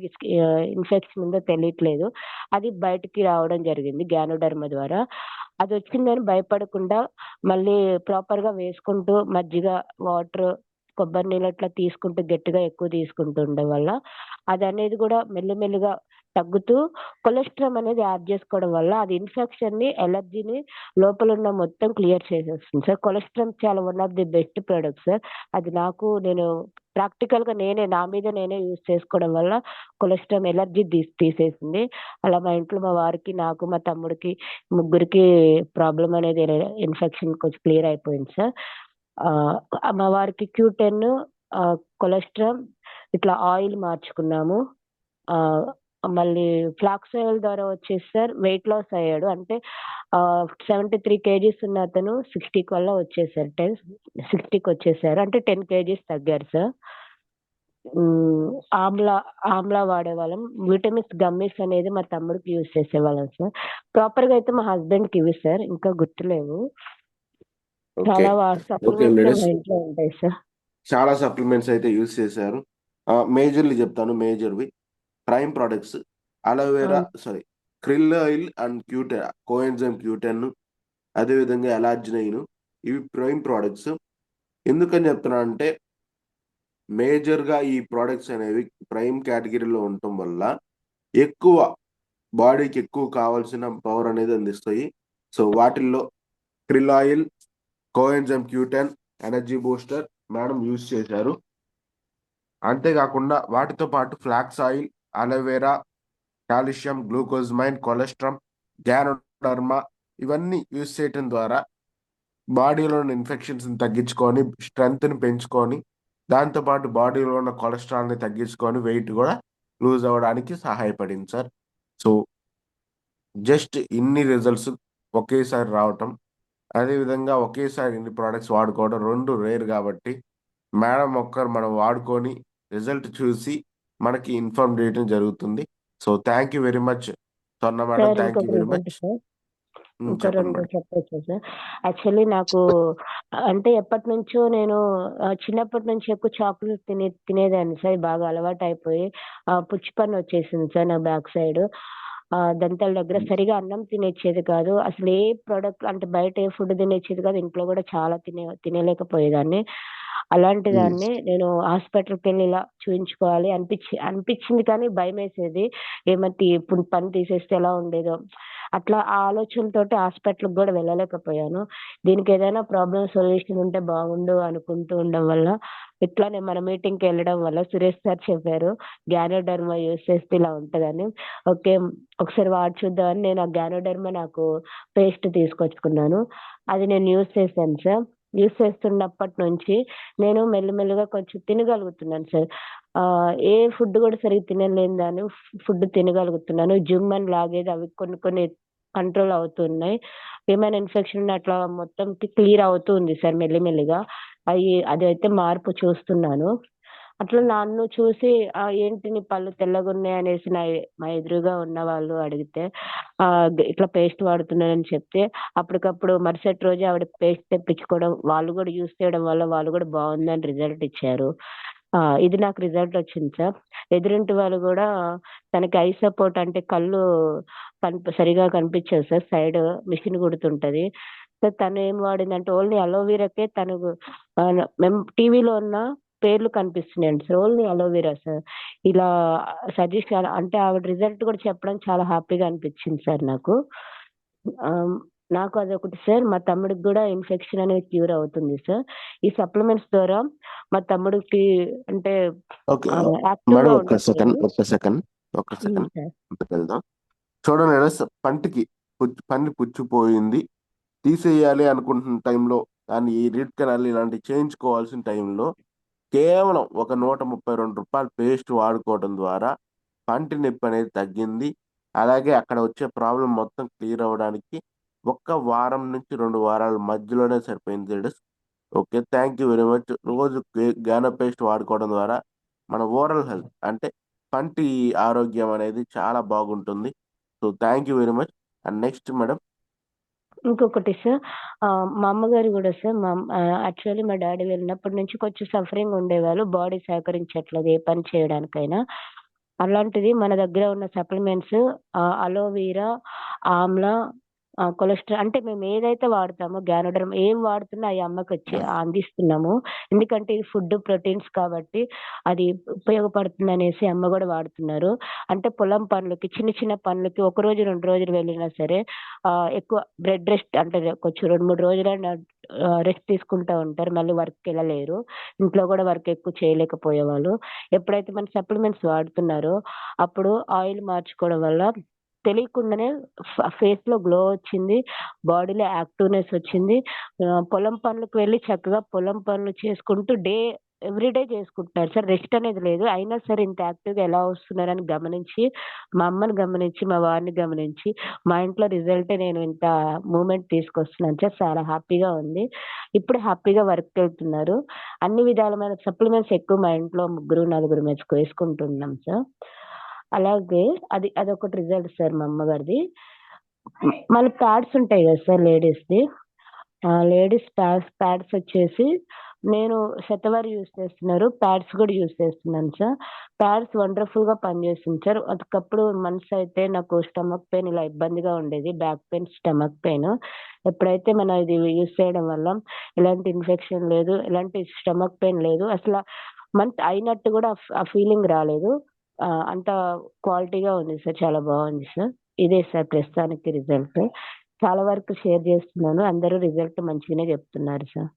ఇన్ఫెక్షన్ ఉందో తెలియట్లేదు, అది బయటికి రావడం జరిగింది గ్యానోడర్మా ద్వారా. అది వచ్చిందని భయపడకుండా మళ్ళీ ప్రాపర్ గా వేసుకుంటూ మజ్జిగ, వాటర్, కొబ్బరి నీళ్ళు అట్లా తీసుకుంటూ గట్టిగా ఎక్కువ తీసుకుంటూ ఉండడం వల్ల అది అనేది కూడా మెల్లిమెల్లిగా తగ్గుతూ కొలెస్ట్రాల్ అనేది యాడ్ చేసుకోవడం వల్ల అది ఇన్ఫెక్షన్ ని, ఎలర్జీని లోపల ఉన్న మొత్తం క్లియర్ చేసేస్తుంది సార్. కొలెస్ట్రాల్ చాలా one of the best product sir. అది నేను ప్రాక్టికల్ గా నా మీద నేనే యూజ్ చేసుకోవడం వల్ల కొలెస్ట్రాల్ ఎలర్జీ తీసేసింది. అలా మా ఇంట్లో మా వారికి, నాకు, మా తమ్ముడికి, ముగ్గురికి ప్రాబ్లం అనేది ఇన్ఫెక్షన్ కొంచెం క్లియర్ అయిపోయింది సార్. మా వారికి Q10, కొలెస్ట్రాల్, ఇట్లా ఆయిల్ మార్చుకున్నాము. ఆ, మళ్ళీ ఫ్లాక్స్ ఆయిల్ ద్వారా వచ్చేసి సార్ వెయిట్ లాస్ అయ్యాడు. అంటే 73 కేజీస్ ఉన్న అతను 60కి వల్ల వచ్చేసారు. 60కి వచ్చేసారు, అంటే 10 కేజీస్ తగ్గారు సార్. ఉమ్, ఆమ్లా ఆమ్లా వాడేవాళ్ళం. విటమిన్స్ గమ్మీస్ అనేది మా తమ్ముడికి యూజ్ చేసేవాళ్ళం సార్. ప్రాపర్ గా అయితే మా హస్బెండ్ కి ఇవి సార్, ఇంకా గుర్తులేవు. ఓకే చాలా ఓకే సప్లిమెంట్స్ లేడీస్, మా ఇంట్లో ఉంటాయి సార్. చాలా సప్లిమెంట్స్ అయితే యూజ్ చేశారు. మేజర్లీ చెప్తాను. మేజర్వి ప్రైమ్ ప్రొడక్ట్స్, అలోవెరా, అవును. Sorry, krill oil and Q10, coenzyme Q10, అదేవిధంగా ఎలార్జినైన్, ఇవి ప్రైమ్ ప్రోడక్ట్స్. ఎందుకని చెప్తున్నా అంటే మేజర్గా ఈ ప్రోడక్ట్స్ అనేవి ప్రైమ్ కేటగిరీలో ఉండటం వల్ల ఎక్కువ బాడీకి ఎక్కువ కావాల్సిన పవర్ అనేది అందిస్తాయి. సో వాటిల్లో krill oil, coenzyme Q10, energy booster madam use చేశారు. అంతేకాకుండా వాటితో పాటు flax oil, aloe vera, calcium, glucosamine, cholesterol, ganoderma ఇవన్నీ యూజ్ చేయటం ద్వారా బాడీలో ఉన్న ఇన్ఫెక్షన్స్ని తగ్గించుకొని స్ట్రెంగ్త్ని పెంచుకొని దాంతోపాటు బాడీలో ఉన్న కొలెస్ట్రాల్ని తగ్గించుకొని వెయిట్ కూడా లూజ్ అవ్వడానికి సహాయపడింది సార్. సో జస్ట్ ఇన్ని రిజల్ట్స్ ఒకేసారి రావటం, అదేవిధంగా ఒకేసారి ఇన్ని ప్రోడక్ట్స్ వాడుకోవడం రెండు రేర్ కాబట్టి మేడం ఒక్కరు మనం వాడుకొని రిజల్ట్ చూసి మనకి ఇన్ఫార్మ్ చేయడం జరుగుతుంది. So thank you very much Swarna madam, sir thank you ఇంకొక వెరీ రిజల్ట్ మచ్. సార్, ఇంకో చెప్పండి 2 మేడం. చెప్పొచ్చా సార్? యాక్చువల్లీ నాకు అంటే ఎప్పటి నుంచో నేను చిన్నప్పటి నుంచి ఎక్కువ చాక్లెట్ తినేదాన్ని సార్. బాగా అలవాటు అయిపోయి పుచ్చి పన్ను వచ్చేసింది సార్ నా బ్యాక్ సైడ్. దంతాల దగ్గర సరిగా అన్నం తినేచ్చేది కాదు. అసలు ఏ ప్రోడక్ట్ అంటే బయట ఏ ఫుడ్ తినేచ్చేది కాదు. ఇంట్లో కూడా చాలా తినలేకపోయేదాన్ని. అలాంటి దాన్ని నేను హాస్పిటల్కి వెళ్ళి ఇలా చూయించుకోవాలి అనిపించింది, కానీ భయం వేసేది. ఏమంటే ఇప్పుడు పన్ను తీసేస్తే ఎలా ఉండేదో అట్లా ఆ ఆలోచనతోటి హాస్పిటల్కి కూడా వెళ్ళలేకపోయాను. దీనికి ఏదైనా ప్రాబ్లమ్ సొల్యూషన్ ఉంటే బాగుండు అనుకుంటూ ఉండడం వల్ల ఇట్లానే మన మీటింగ్కి వెళ్ళడం వల్ల సురేష్ సార్ చెప్పారు గ్యానోడర్మా యూస్ చేస్తే ఇలా ఉంటుందని. ఓకే, ఒకసారి వాడి చూద్దామని నేను ఆ గ్యానోడర్మా నాకు పేస్ట్ తీసుకొచ్చుకున్నాను. అది నేను యూస్ చేశాను సార్. యూస్ చేస్తున్నప్పటి నుంచి నేను మెల్లిమెల్లిగా కొంచెం తినగలుగుతున్నాను సార్. ఏ ఫుడ్ కూడా సరిగ్గా తినలేని దాన్ని ఫుడ్ తినగలుగుతున్నాను. జిమ్ అని లాగేది అవి కొన్ని కొన్ని కంట్రోల్ అవుతున్నాయి. ఏమైనా ఇన్ఫెక్షన్ ఉన్నా అట్లా మొత్తం క్లియర్ అవుతూ ఉంది సార్ మెల్లిమెల్లిగా. అదైతే మార్పు చూస్తున్నాను. అట్లా నన్ను చూసి ఏంటి నీ పళ్ళు తెల్లగున్నాయి అనేసి మా ఎదురుగా ఉన్న వాళ్ళు అడిగితే ఇట్లా పేస్ట్ వాడుతున్నానని చెప్తే అప్పటికప్పుడు మరుసటి రోజు ఆవిడ పేస్ట్ తెప్పించుకోవడం, వాళ్ళు కూడా యూస్ చేయడం వల్ల వాళ్ళు కూడా బాగుందని రిజల్ట్ ఇచ్చారు. ఇది నాకు రిజల్ట్ వచ్చింది సార్. ఎదురింటి వాళ్ళు కూడా తనకి ఐ సపోర్ట్ అంటే కళ్ళు సరిగా కనిపించదు సార్, సైడ్ మిషన్ కుడుతుంటది. సో తను ఏం వాడిందంటే ఓన్లీ అలోవెరాకే తను మేము టీవీలో ఉన్న పేర్లు కనిపిస్తున్నాయండి సార్, ఓన్లీ అలోవెరా సార్. ఇలా సజెస్ట్ అంటే ఆవిడ రిజల్ట్ కూడా చెప్పడం చాలా హ్యాపీగా అనిపించింది సార్ నాకు. నాకు అదొకటి సార్. మా తమ్ముడికి కూడా ఇన్ఫెక్షన్ అనేది క్యూర్ అవుతుంది సార్ ఈ సప్లిమెంట్స్ ద్వారా. మా తమ్ముడికి అంటే ఓకే యాక్టివ్ మేడం, గా ఒక్క సెకండ్ ఉండట్లేదు. ఒక్క సెకండ్ ఒక్క సెకండ్ సార్. వెళ్దాం. చూడండి పంటికి పన్ను పుచ్చిపోయింది, తీసేయాలి అనుకుంటున్న టైంలో దాన్ని ఈ రూట్ కెనాల్ ఇలాంటివి చేయించుకోవాల్సిన టైంలో కేవలం ఒక ₹132 పేస్ట్ వాడుకోవడం ద్వారా పంటి నొప్పి అనేది తగ్గింది. అలాగే అక్కడ వచ్చే ప్రాబ్లం మొత్తం క్లియర్ అవ్వడానికి ఒక్క వారం నుంచి 2 వారాల మధ్యలోనే సరిపోయింది ladies. Okay, thank you very much. రోజు గానో పేస్ట్ వాడుకోవడం ద్వారా మన ఓరల్ హెల్త్ అంటే పంటి ఆరోగ్యం అనేది చాలా బాగుంటుంది. So thank you very much. And next madam, ఇంకొకటి సార్, మా అమ్మగారు కూడా సార్, యాక్చువల్లీ మా డాడీ వెళ్ళినప్పటి నుంచి కొంచెం సఫరింగ్ ఉండేవాళ్ళు, బాడీ సహకరించట్లేదు ఏ పని చేయడానికైనా. అలాంటిది మన దగ్గర ఉన్న సప్లిమెంట్స్ అలోవీరా, ఆమ్లా, కొలెస్ట్రాల్ అంటే మేము ఏదైతే వాడతామో గ్యానోడర్మ్ ఏం వాడుతున్నా అవి అమ్మకి వచ్చి అందిస్తున్నాము. ఎందుకంటే ఇది ఫుడ్ ప్రోటీన్స్ కాబట్టి అది ఉపయోగపడుతుంది అనేసి అమ్మ కూడా వాడుతున్నారు. అంటే పొలం పనులకి, చిన్న చిన్న పనులకి ఒక రోజు 2 రోజులు వెళ్ళినా సరే ఎక్కువ బెడ్ రెస్ట్ అంటే కొంచెం 2, 3 రోజులైనా రెస్ట్ తీసుకుంటా ఉంటారు. మళ్ళీ వర్క్‌కి వెళ్ళలేరు. ఇంట్లో కూడా వర్క్ ఎక్కువ చేయలేకపోయేవాళ్ళు. ఎప్పుడైతే మన సప్లిమెంట్స్ వాడుతున్నారో అప్పుడు ఆయిల్ మార్చుకోవడం వల్ల తెలియకుండానే ఫేస్‌లో గ్లో వచ్చింది. బాడీలో యాక్టివ్‌నెస్ వచ్చింది. పొలం పనులకు వెళ్లి చక్కగా పొలం పనులు చేసుకుంటూ ఎవ్రీడే చేసుకుంటున్నారు సార్. రెస్ట్ అనేది లేదు. అయినా సరే ఇంత యాక్టివ్‌గా ఎలా వస్తున్నారని గమనించి, మా అమ్మని గమనించి, మా వారిని గమనించి, మా ఇంట్లో రిజల్టే నేను ఇంత మూవ్‌మెంట్ తీసుకొస్తున్నాను సార్. చాలా హ్యాపీగా ఉంది. ఇప్పుడు హ్యాపీగా వర్క్‌కెళ్తున్నారు. అన్ని విధాలమైన సప్లిమెంట్స్ ఎక్కువ మా ఇంట్లో ముగ్గురు, నలుగురు వేసుకుంటున్నాం సార్. అలాగే అదొకటి రిజల్ట్ సార్ మా అమ్మగారిది. మళ్ళీ ప్యాడ్స్ ఉంటాయి కదా సార్ లేడీస్‌ది. లేడీస్ ప్యాడ్స్ వచ్చేసి నేను శతవారి యూజ్ చేస్తున్నారు. ప్యాడ్స్ కూడా యూజ్ చేస్తున్నాను సార్. ప్యాడ్స్ వండర్‌ఫుల్‌గా పనిచేస్తుంది సార్. ఒకప్పుడు మంత్స్ అయితే నాకు స్టమక్ పెయిన్ ఇలా ఇబ్బందిగా ఉండేది. Back pain, stomach pain. ఎప్పుడైతే మనం ఇది యూజ్ చేయడం వల్ల ఎలాంటి ఇన్ఫెక్షన్ లేదు, ఎలాంటి స్టమక్ పెయిన్ లేదు. అసల మంత్ అయినట్టు కూడా ఆ ఫీలింగ్ రాలేదు. అంత క్వాలిటీగా ఉంది సార్. చాలా బాగుంది సార్. ఇదే సార్ ప్రస్తుతానికి రిజల్ట్. చాలా వరకు షేర్ చేస్తున్నాను. అందరూ రిజల్ట్ మంచిగానే చెప్తున్నారు సార్.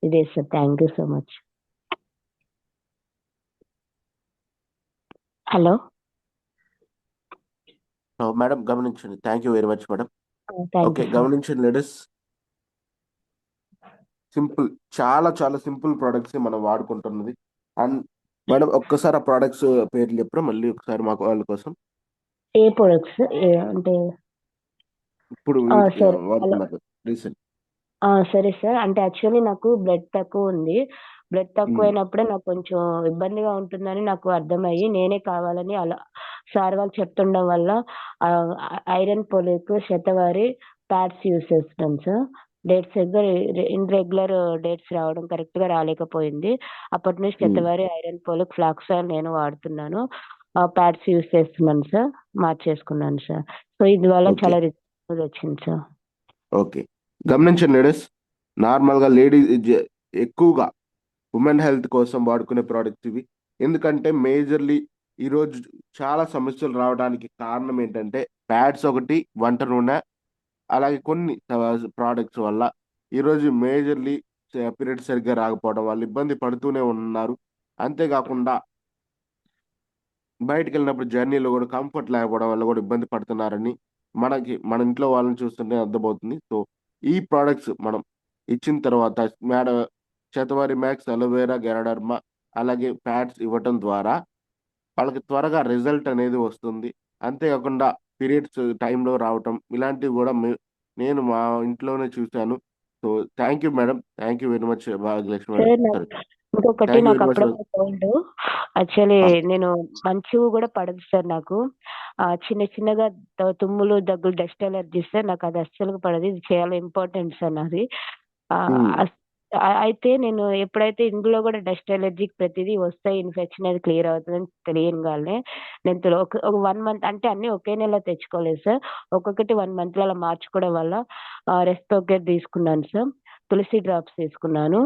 ఇదే sir. Thank you so much. Hello. Madam గమనించండి. Thank you very much madam. Thank okay, you sir. గమనించండి లేడీస్, సింపుల్, చాలా చాలా సింపుల్ ప్రోడక్ట్స్ మనం వాడుకుంటున్నది. అండ్ మేడం ఒక్కసారి ఆ ప్రోడక్ట్స్ పేర్లు చెప్పరా మళ్ళీ ఒకసారి మాకు వాళ్ళ కోసం. ఏ ప్రొడక్ట్స్ అంటే ఇప్పుడు సరే. హలో. వాడుతున్నారు రీసెంట్. సరే సార్. అంటే యాక్చువల్లీ నాకు బ్లడ్ తక్కువ ఉంది. బ్లడ్ తక్కువైనప్పుడే నాకు కొంచెం ఇబ్బందిగా ఉంటుందని నాకు అర్థమయ్యి, నేనే కావాలని అలా సార్ వాళ్ళు చెప్తుండడం వల్ల iron folic, Shatavari pads use చేస్తున్నాను సార్. డేట్స్ ఇర్రెగ్యులర్ డేట్స్ రావడం కరెక్ట్‌గా రాలేకపోయింది. అప్పటి నుంచి Shatavari, iron folic, flax oil నేను వాడుతున్నాను. ప్యాడ్స్ యూజ్ చేస్తున్నాను సార్. మార్చేసుకున్నాను సార్. సో ఇది వల్ల ఓకే చాలా రిజల్ట్ వచ్చింది సార్. ఓకే, గమనించండి లేడీస్, నార్మల్గా లేడీస్ ఎక్కువగా ఉమెన్ హెల్త్ కోసం వాడుకునే ప్రోడక్ట్స్ ఇవి. ఎందుకంటే మేజర్లీ ఈరోజు చాలా సమస్యలు రావడానికి కారణం ఏంటంటే ప్యాడ్స్ ఒకటి, వంట నూనె, అలాగే కొన్ని ప్రోడక్ట్స్ వల్ల ఈరోజు మేజర్లీ పీరియడ్ సరిగ్గా రాకపోవడం వల్ల ఇబ్బంది పడుతూనే ఉన్నారు. అంతేకాకుండా బయటికి వెళ్ళినప్పుడు జర్నీలో కూడా కంఫర్ట్ లేకపోవడం వల్ల కూడా ఇబ్బంది పడుతున్నారని మన ఇంట్లో వాళ్ళని చూస్తుంటే అర్థమవుతుంది. సో ఈ ప్రోడక్ట్స్ మనం ఇచ్చిన తర్వాత మేడం శతవారి మ్యాక్స్, అలోవెరా, గెరడర్మా అలాగే ప్యాడ్స్ ఇవ్వటం ద్వారా వాళ్ళకి త్వరగా రిజల్ట్ అనేది వస్తుంది. అంతేకాకుండా పీరియడ్స్ టైంలో రావటం ఇలాంటివి కూడా నేను మా ఇంట్లోనే చూశాను. So thank you madam. Thank you very much Bhagyalakshmi madam. Sir సరే, ఇంకొకటి, థ్యాంక్ యూ నాకు వెరీ మచ్. అప్పుడప్పుడు కోల్డ్. యాక్చువల్లీ నేను మంచు కూడా పడదు సార్ నాకు. చిన్న చిన్నగా తుమ్ములు, దగ్గులు, డస్ట్ ఎలర్జీస్ సార్. నాకు అది అస్సలు పడదు. ఇది చాలా ఇంపార్టెంట్ సార్ నాది. అయితే నేను ఎప్పుడైతే ఇందులో కూడా డస్ట్ ఎలర్జీకి ప్రతిదీ వస్తాయి, ఇన్ఫెక్షన్ అది క్లియర్ అవుతుందని తెలియగానే నేను ఒక 1 మంత్ అంటే అన్ని ఒకే నెలలో తెచ్చుకోలేదు సార్. ఒక్కొక్కటి 1 మంత్‌లో అలా మార్చుకోవడం వల్ల రెస్పిరేటర్ తీసుకున్నాను సార్. తులసి డ్రాప్స్ తీసుకున్నాను.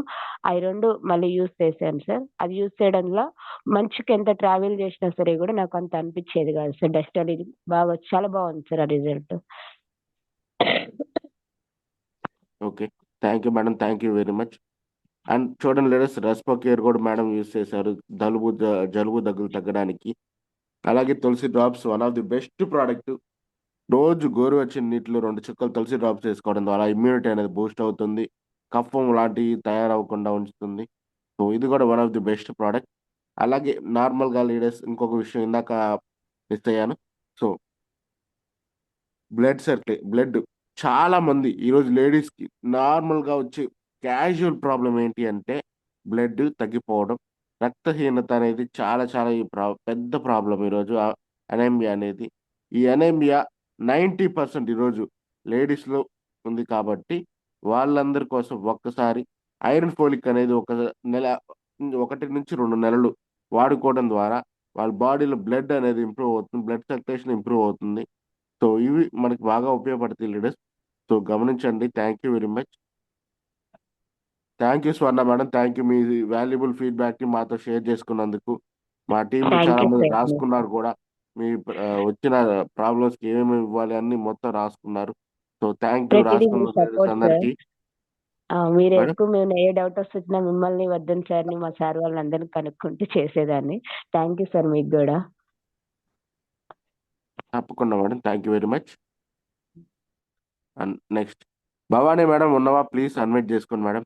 అయి 2 మళ్ళీ యూజ్ చేశాను సార్. అది యూజ్ చేయడం వల్ల మంచుకి ఎంత ట్రావెల్ చేసినా సరే కూడా నాకు అంత అనిపించేది కాదు సార్. డస్ట్ అనేది బాగా చాలా బాగుంది సార్ ఆ result. Okay, thank you madam. Thank you very much. And చూడండి లేడీస్, రెస్పో కేర్ కూడా మేడం యూజ్ చేశారు జలుబు దగ్గులు తగ్గడానికి. అలాగే Tulasi drops one of the best product. రోజు గోరువెచ్చని నీటిలో 2 చుక్కలు తులసి డ్రాప్స్ వేసుకోవడం ద్వారా ఇమ్యూనిటీ అనేది బూస్ట్ అవుతుంది. కఫం లాంటివి తయారవ్వకుండా ఉంచుతుంది. సో ఇది కూడా one of the best product. అలాగే నార్మల్గా లేడీస్ ఇంకొక విషయం ఇందాక మిస్ అయ్యాను. సో బ్లడ్ చాలా మంది ఈరోజు లేడీస్కి నార్మల్గా వచ్చే క్యాజువల్ ప్రాబ్లం ఏంటి అంటే బ్లడ్ తగ్గిపోవడం, రక్తహీనత అనేది చాలా చాలా పెద్ద ప్రాబ్లం ఈరోజు అనీమియా అనేది. ఈ అనీమియా 90% ఈరోజు లేడీస్లో ఉంది కాబట్టి వాళ్ళందరి కోసం ఒక్కసారి ఐరన్ ఫోలిక్ అనేది ఒక నెల 1 నుంచి 2 నెలలు వాడుకోవడం ద్వారా వాళ్ళ బాడీలో బ్లడ్ అనేది ఇంప్రూవ్ అవుతుంది. బ్లడ్ సర్క్యులేషన్ ఇంప్రూవ్ అవుతుంది. సో ఇవి మనకి బాగా ఉపయోగపడతాయి లీడర్స్. సో గమనించండి. Thank you very much. Thank you Swarna madam. Thank you మీ వాల్యుబుల్ ఫీడ్‌బ్యాక్‌ని మాతో షేర్ చేసుకున్నందుకు. మా టీమ్‌లో థ్యాంక్ యూ చాలామంది సార్. రాసుకున్నారు కూడా. మీ వచ్చిన ప్రాబ్లమ్స్‌కి ఏమేమి ఇవ్వాలి అన్నీ మొత్తం రాసుకున్నారు. సో థ్యాంక్ యూ ప్రతిదీ మీ రాసుకున్న లీడర్స్ సపోర్ట్ సార్. అందరికీ. మీరు మేడం ఎక్కువ మేము ఏ డౌటర్స్ వచ్చినా మిమ్మల్ని వర్ధన్ సార్ని మా సార్ వాళ్ళందరినీ కనుక్కుంటూ చేసేదాన్ని. థ్యాంక్ యూ సార్ మీకు కూడా. తప్పకుండా madam. Thank you very much. And next Bhavani madam ఉన్నవా? ప్లీజ్ అన్మ్యూట్ చేసుకోండి madam.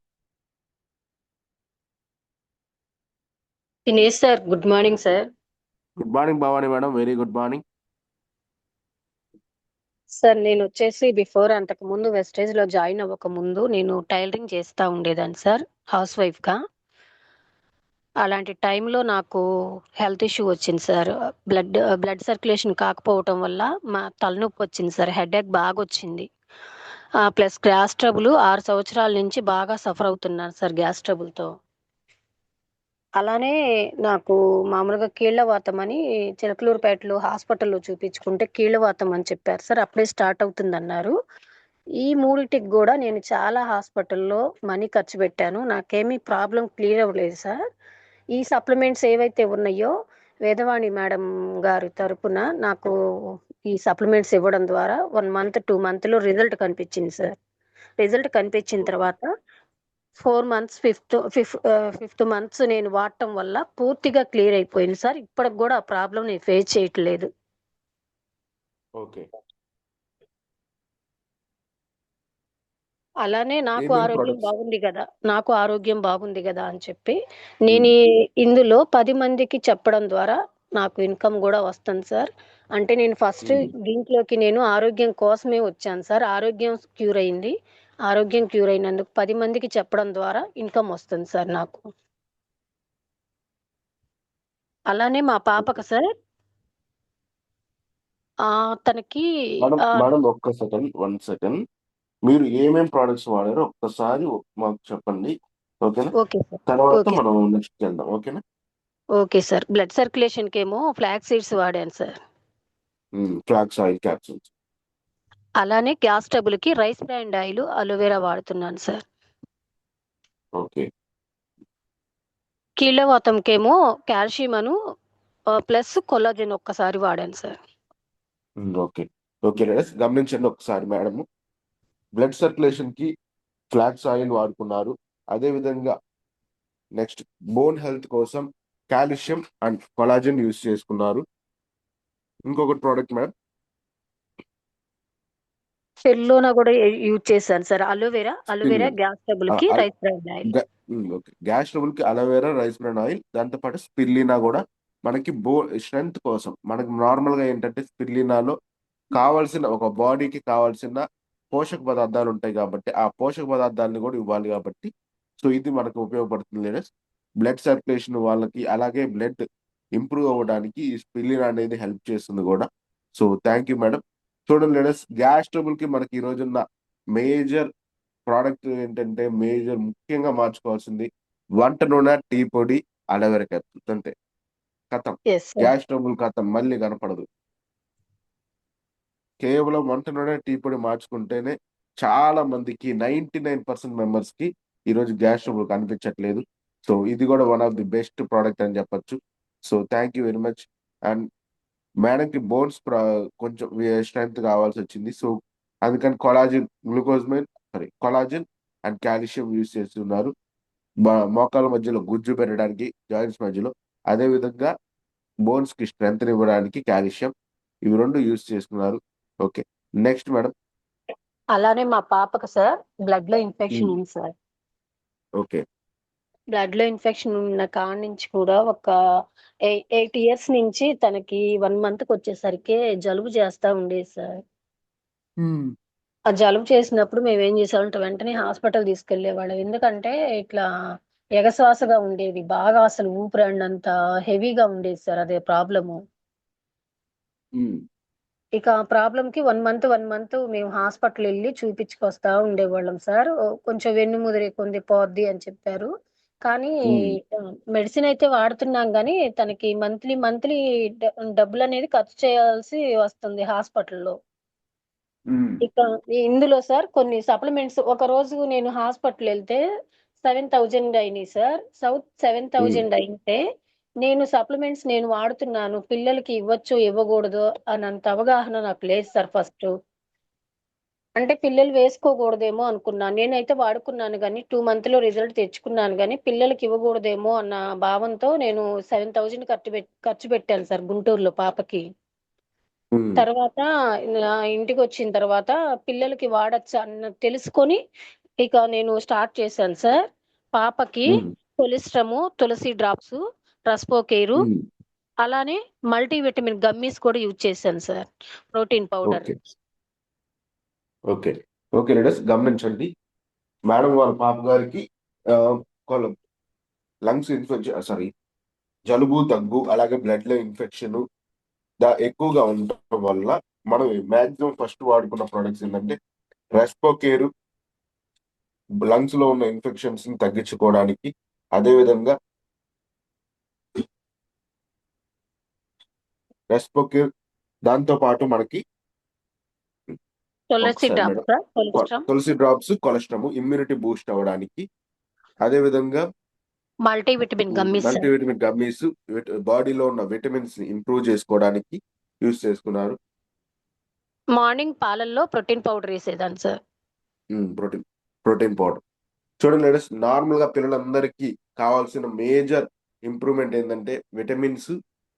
Dinesh sir, good morning sir. Good morning Bhavani madam. Very good morning. Sir నేను వచ్చేసి బిఫోర్ అంతకు ముందు వెస్టేజ్ లో జాయిన్ అవ్వక ముందు నేను టైలరింగ్ చేస్తా ఉండేదాన్ని సార్, హౌస్ వైఫ్ గా. అలాంటి టైంలో నాకు హెల్త్ ఇష్యూ వచ్చింది సార్. బ్లడ్ సర్క్యులేషన్ కాకపోవటం వల్ల మా తలనొప్పి వచ్చింది సార్, హెడేక్ బాగా వచ్చింది. ప్లస్ గ్యాస్ ట్రబుల్ 6 సంవత్సరాల నుంచి బాగా సఫర్ అవుతున్నాను సార్ గ్యాస్ ట్రబుల్తో. అలానే నాకు మామూలుగా కీళ్ళవాతం అని చిలకలూరుపేటలో హాస్పిటల్లో చూపించుకుంటే కీళ్ళవాతం అని చెప్పారు సార్. అప్పుడే స్టార్ట్ అవుతుందన్నారు. ఈ మూడిటికి కూడా నేను చాలా హాస్పిటల్లో మనీ ఖర్చు పెట్టాను. నాకేమీ ప్రాబ్లం క్లియర్ అవ్వలేదు సార్. ఈ సప్లిమెంట్స్ ఏవైతే ఉన్నాయో వేదవాణి మేడం గారి తరపున నాకు ఈ సప్లిమెంట్స్ ఇవ్వడం ద్వారా 1 మంత్ 2 మంత్లో రిజల్ట్ కనిపించింది సార్. రిజల్ట్ కనిపించిన తర్వాత 4 మంత్స్ ఫిఫ్త్ మంత్స్ నేను వాడటం వల్ల పూర్తిగా క్లియర్ అయిపోయింది సార్. ఇప్పటికి కూడా ఆ ప్రాబ్లం నేను ఫేస్ చేయట్లేదు. ఓకే. అలానే నాకు ఏమేం ఆరోగ్యం ప్రొడక్ట్స్? బాగుంది కదా అని చెప్పి నేను ఇందులో 10 మందికి చెప్పడం ద్వారా నాకు ఇన్కమ్ కూడా వస్తుంది సార్. అంటే నేను ఫస్ట్ దీంట్లోకి నేను ఆరోగ్యం కోసమే వచ్చాను సార్. ఆరోగ్యం క్యూర్ అయినందుకు 10 మందికి చెప్పడం ద్వారా ఇన్కమ్ వస్తుంది సార్ నాకు. అలానే మా పాపకు సార్ తనకి మేడం మేడం ఒక్క సెకండ్, 1 సెకండ్. మీరు ఏమేం ప్రొడక్ట్స్ వాడారో ఒక్కసారి మాకు చెప్పండి. ఓకేనా? Okay sir. తర్వాత ఓకే మనం నెక్స్ట్ వెళ్దాం. ఓకేనా? Okay sir. బ్లడ్ సర్క్యులేషన్కి ఏమో ఫ్లాక్స్ సీడ్స్ వాడాను సార్. Flax oil capsules. అలానే గ్యాస్ ట్రబుల్కి రైస్ బ్రాండ్ ఆయిల్, అలోవెరా వాడుతున్నాను సార్. ఓకే. కీళ్ళవాతంకేమో కాల్షియం అను ప్లస్ కొల్లాజెన్ ఒక్కసారి వాడాను సార్. ఓకే. ఓకే రైస్ గమనించండి ఒకసారి మేడం. బ్లడ్ సర్క్యులేషన్ కి ఫ్లాక్స్ ఆయిల్ వాడుకున్నారు. అదే విధంగా నెక్స్ట్ బోన్ హెల్త్ కోసం కాల్షియం అండ్ కొలాజన్ యూజ్ చేసుకున్నారు. ఇంకొకటి ప్రోడక్ట్ మేడం. ఫెల్లోనా కూడా యూజ్ చేశాను సార్. అలోవెరా గ్యాస్ ట్రబుల్ కి rice bran oil. Okay. Gas trouble కి అలోవెరా, రైస్ బ్రాన్ ఆయిల్, దాంతో పాటు స్పిర్లినా కూడా మనకి స్ట్రెంగ్త్ కోసం. మనకి నార్మల్ గా ఏంటంటే స్పిర్లినాలో కావాల్సిన ఒక బాడీకి కావాల్సిన పోషక పదార్థాలు ఉంటాయి కాబట్టి ఆ పోషక పదార్థాలను కూడా ఇవ్వాలి కాబట్టి సో ఇది మనకు ఉపయోగపడుతుంది లీడర్స్. బ్లడ్ సర్క్యులేషన్ వాళ్ళకి అలాగే బ్లడ్ ఇంప్రూవ్ అవ్వడానికి ఈ స్పిర్లినా అనేది హెల్ప్ చేస్తుంది కూడా. So thank you madam. చూడండి లీడర్స్, గ్యాస్ ట్రబుల్ కి మనకి ఈ రోజున్న మేజర్ ప్రోడక్ట్ ఏంటంటే ముఖ్యంగా మార్చుకోవాల్సింది వంట నూనె, టీ పొడి, అలోవెరా క్యాప్సూల్స్. అంతే, కథం. గ్యాస్ ట్రబుల్ కథం, మళ్ళీ కనపడదు. కేవలం వంట నూనె, టీ పొడి మార్చుకుంటేనే చాలా మందికి 99% మెంబర్స్ కి ఈరోజు గ్యాస్ ట్రబుల్ కనిపించట్లేదు. సో ఇది కూడా one of the best product అని చెప్పొచ్చు. So thank you very much. And మేడంకి బోన్స్ కొంచెం స్ట్రెంగ్త్ కావాల్సి వచ్చింది. సో అందుకని కొలాజిన్ అండ్ కాల్షియం యూజ్ చేస్తున్నారు. మోకాళ్ళ మధ్యలో గుజ్జు పెరగడానికి, జాయింట్స్ మధ్యలో, అదే విధంగా బోన్స్ కి స్ట్రెంగ్త్ ఇవ్వడానికి కాల్షియం, ఇవి 2 యూజ్ చేసుకున్నారు. ఓకే. Next madam. అలానే మా పాపకు సార్ బ్లడ్ లో ఇన్ఫెక్షన్ ఉంది సార్. ఓకే. బ్లడ్ లో ఇన్ఫెక్షన్ ఉన్న కాడ నుంచి కూడా ఒక 8 ఇయర్స్ నుంచి తనకి 1 మంత్కి వచ్చేసరికి జలుబు చేస్తా ఉండేది సార్. ఆ జలుబు చేసినప్పుడు మేము ఏం చేసామంటే వెంటనే హాస్పిటల్ తీసుకెళ్లేవాళ్ళం. ఎందుకంటే ఇట్లా ఎగశ్వాసగా ఉండేది బాగా, అసలు ఊపిరండంత హెవీగా ఉండేది సార్. అదే ప్రాబ్లము. ఇక ఆ ప్రాబ్లంకి 1 మంత్ మేము హాస్పిటల్ వెళ్ళి చూపించుకొస్తా ఉండేవాళ్ళం సార్. కొంచెం వెన్నుముదిరే కొంది పోద్ది అని చెప్పారు. కానీ ఉమ్, మెడిసిన్ అయితే వాడుతున్నాం గానీ, తనకి మంత్లీ డ డబ్బులనేది ఖర్చు చేయాల్సి వస్తుంది హాస్పిటల్‌లో. ఉమ్, ఇక ఇందులో సార్ కొన్ని సప్లిమెంట్స్ ఒకరోజు నేను హాస్పిటల్ ఎళ్తే 7,000 అయినియి సార్. 7,000 ఉమ్, అయితే నేను సప్లిమెంట్స్ నేను వాడుతున్నాను. పిల్లలకి ఇవ్వచ్చో, ఇవ్వకూడదో అనంత అవగాహన నాకు లేదు సార్ ఫస్టు. అంటే పిల్లలు వేసుకోకూడదేమో అనుకున్నాను. నేనైతే వాడుకున్నాను గానీ 2 మంత్‌లో రిజల్ట్ తెచ్చుకున్నాను గానీ, పిల్లలకి ఇవ్వకూడదేమో అన్న భావంతో నేను 7,000 ఖర్చు పెట్టాను సార్ గుంటూరులో పాపకి. ఉమ్, తర్వాత ఇంటికొచ్చిన తర్వాత పిల్లలకి వాడొచ్చా అన్నది తెలుసుకొని, ఇక నేను స్టార్ట్ చేశాను సార్. పాపకి ఉమ్, కొలిస్ట్రము, తులసి డ్రాప్సు, రస్పోకేరు, ఉమ్. అలానే మల్టీవిటమిన్ గమ్మీస్ కూడా యూజ్ చేశాను sir. Protein powder. Okay, okay, okay leaders గమనించండి. మేడం వాళ్ళ పాప గారికి లంగ్స్ ఇన్ఫెక్షన్, సారీ, జలుబు దగ్గు అలాగే బ్లడ్ లో ఇన్ఫెక్షన్ ఎక్కువగా ఉండటం వల్ల మనం మాక్సిమం ఫస్ట్ వాడుకున్న ప్రొడక్ట్స్ ఏంటంటే రెస్పోకేరు, లంగ్స్ లో ఉన్న ఇన్ఫెక్షన్స్ ని తగ్గించుకోవడానికి. అదే విధంగా రెస్పోకేర్, దాంతో పాటు మనకి తులసి ఒకసారి డ్రాప్స్ మేడం సార్. కొలిస్ట్రమ్, తులసి డ్రాప్స్, కొలెస్ట్రామ్, ఇమ్యూనిటీ బూస్ట్ అవ్వడానికి. అదే విధంగా multivitamin gummies sir. Multivitamin gummies బాడీలో ఉన్న విటమిన్స్ ని ఇంప్రూవ్ చేసుకోవడానికి యూస్ చేసుకున్నారు. మార్నింగ్ పాలల్లో ప్రోటీన్ పౌడర్ ఏసేదాన్ని సార్. Protein protein powder. చూడండి లేడీస్, నార్మల్ గా పిల్లలందరికీ కావాల్సిన మేజర్ ఇంప్రూవ్మెంట్ ఏంటంటే విటమిన్స్,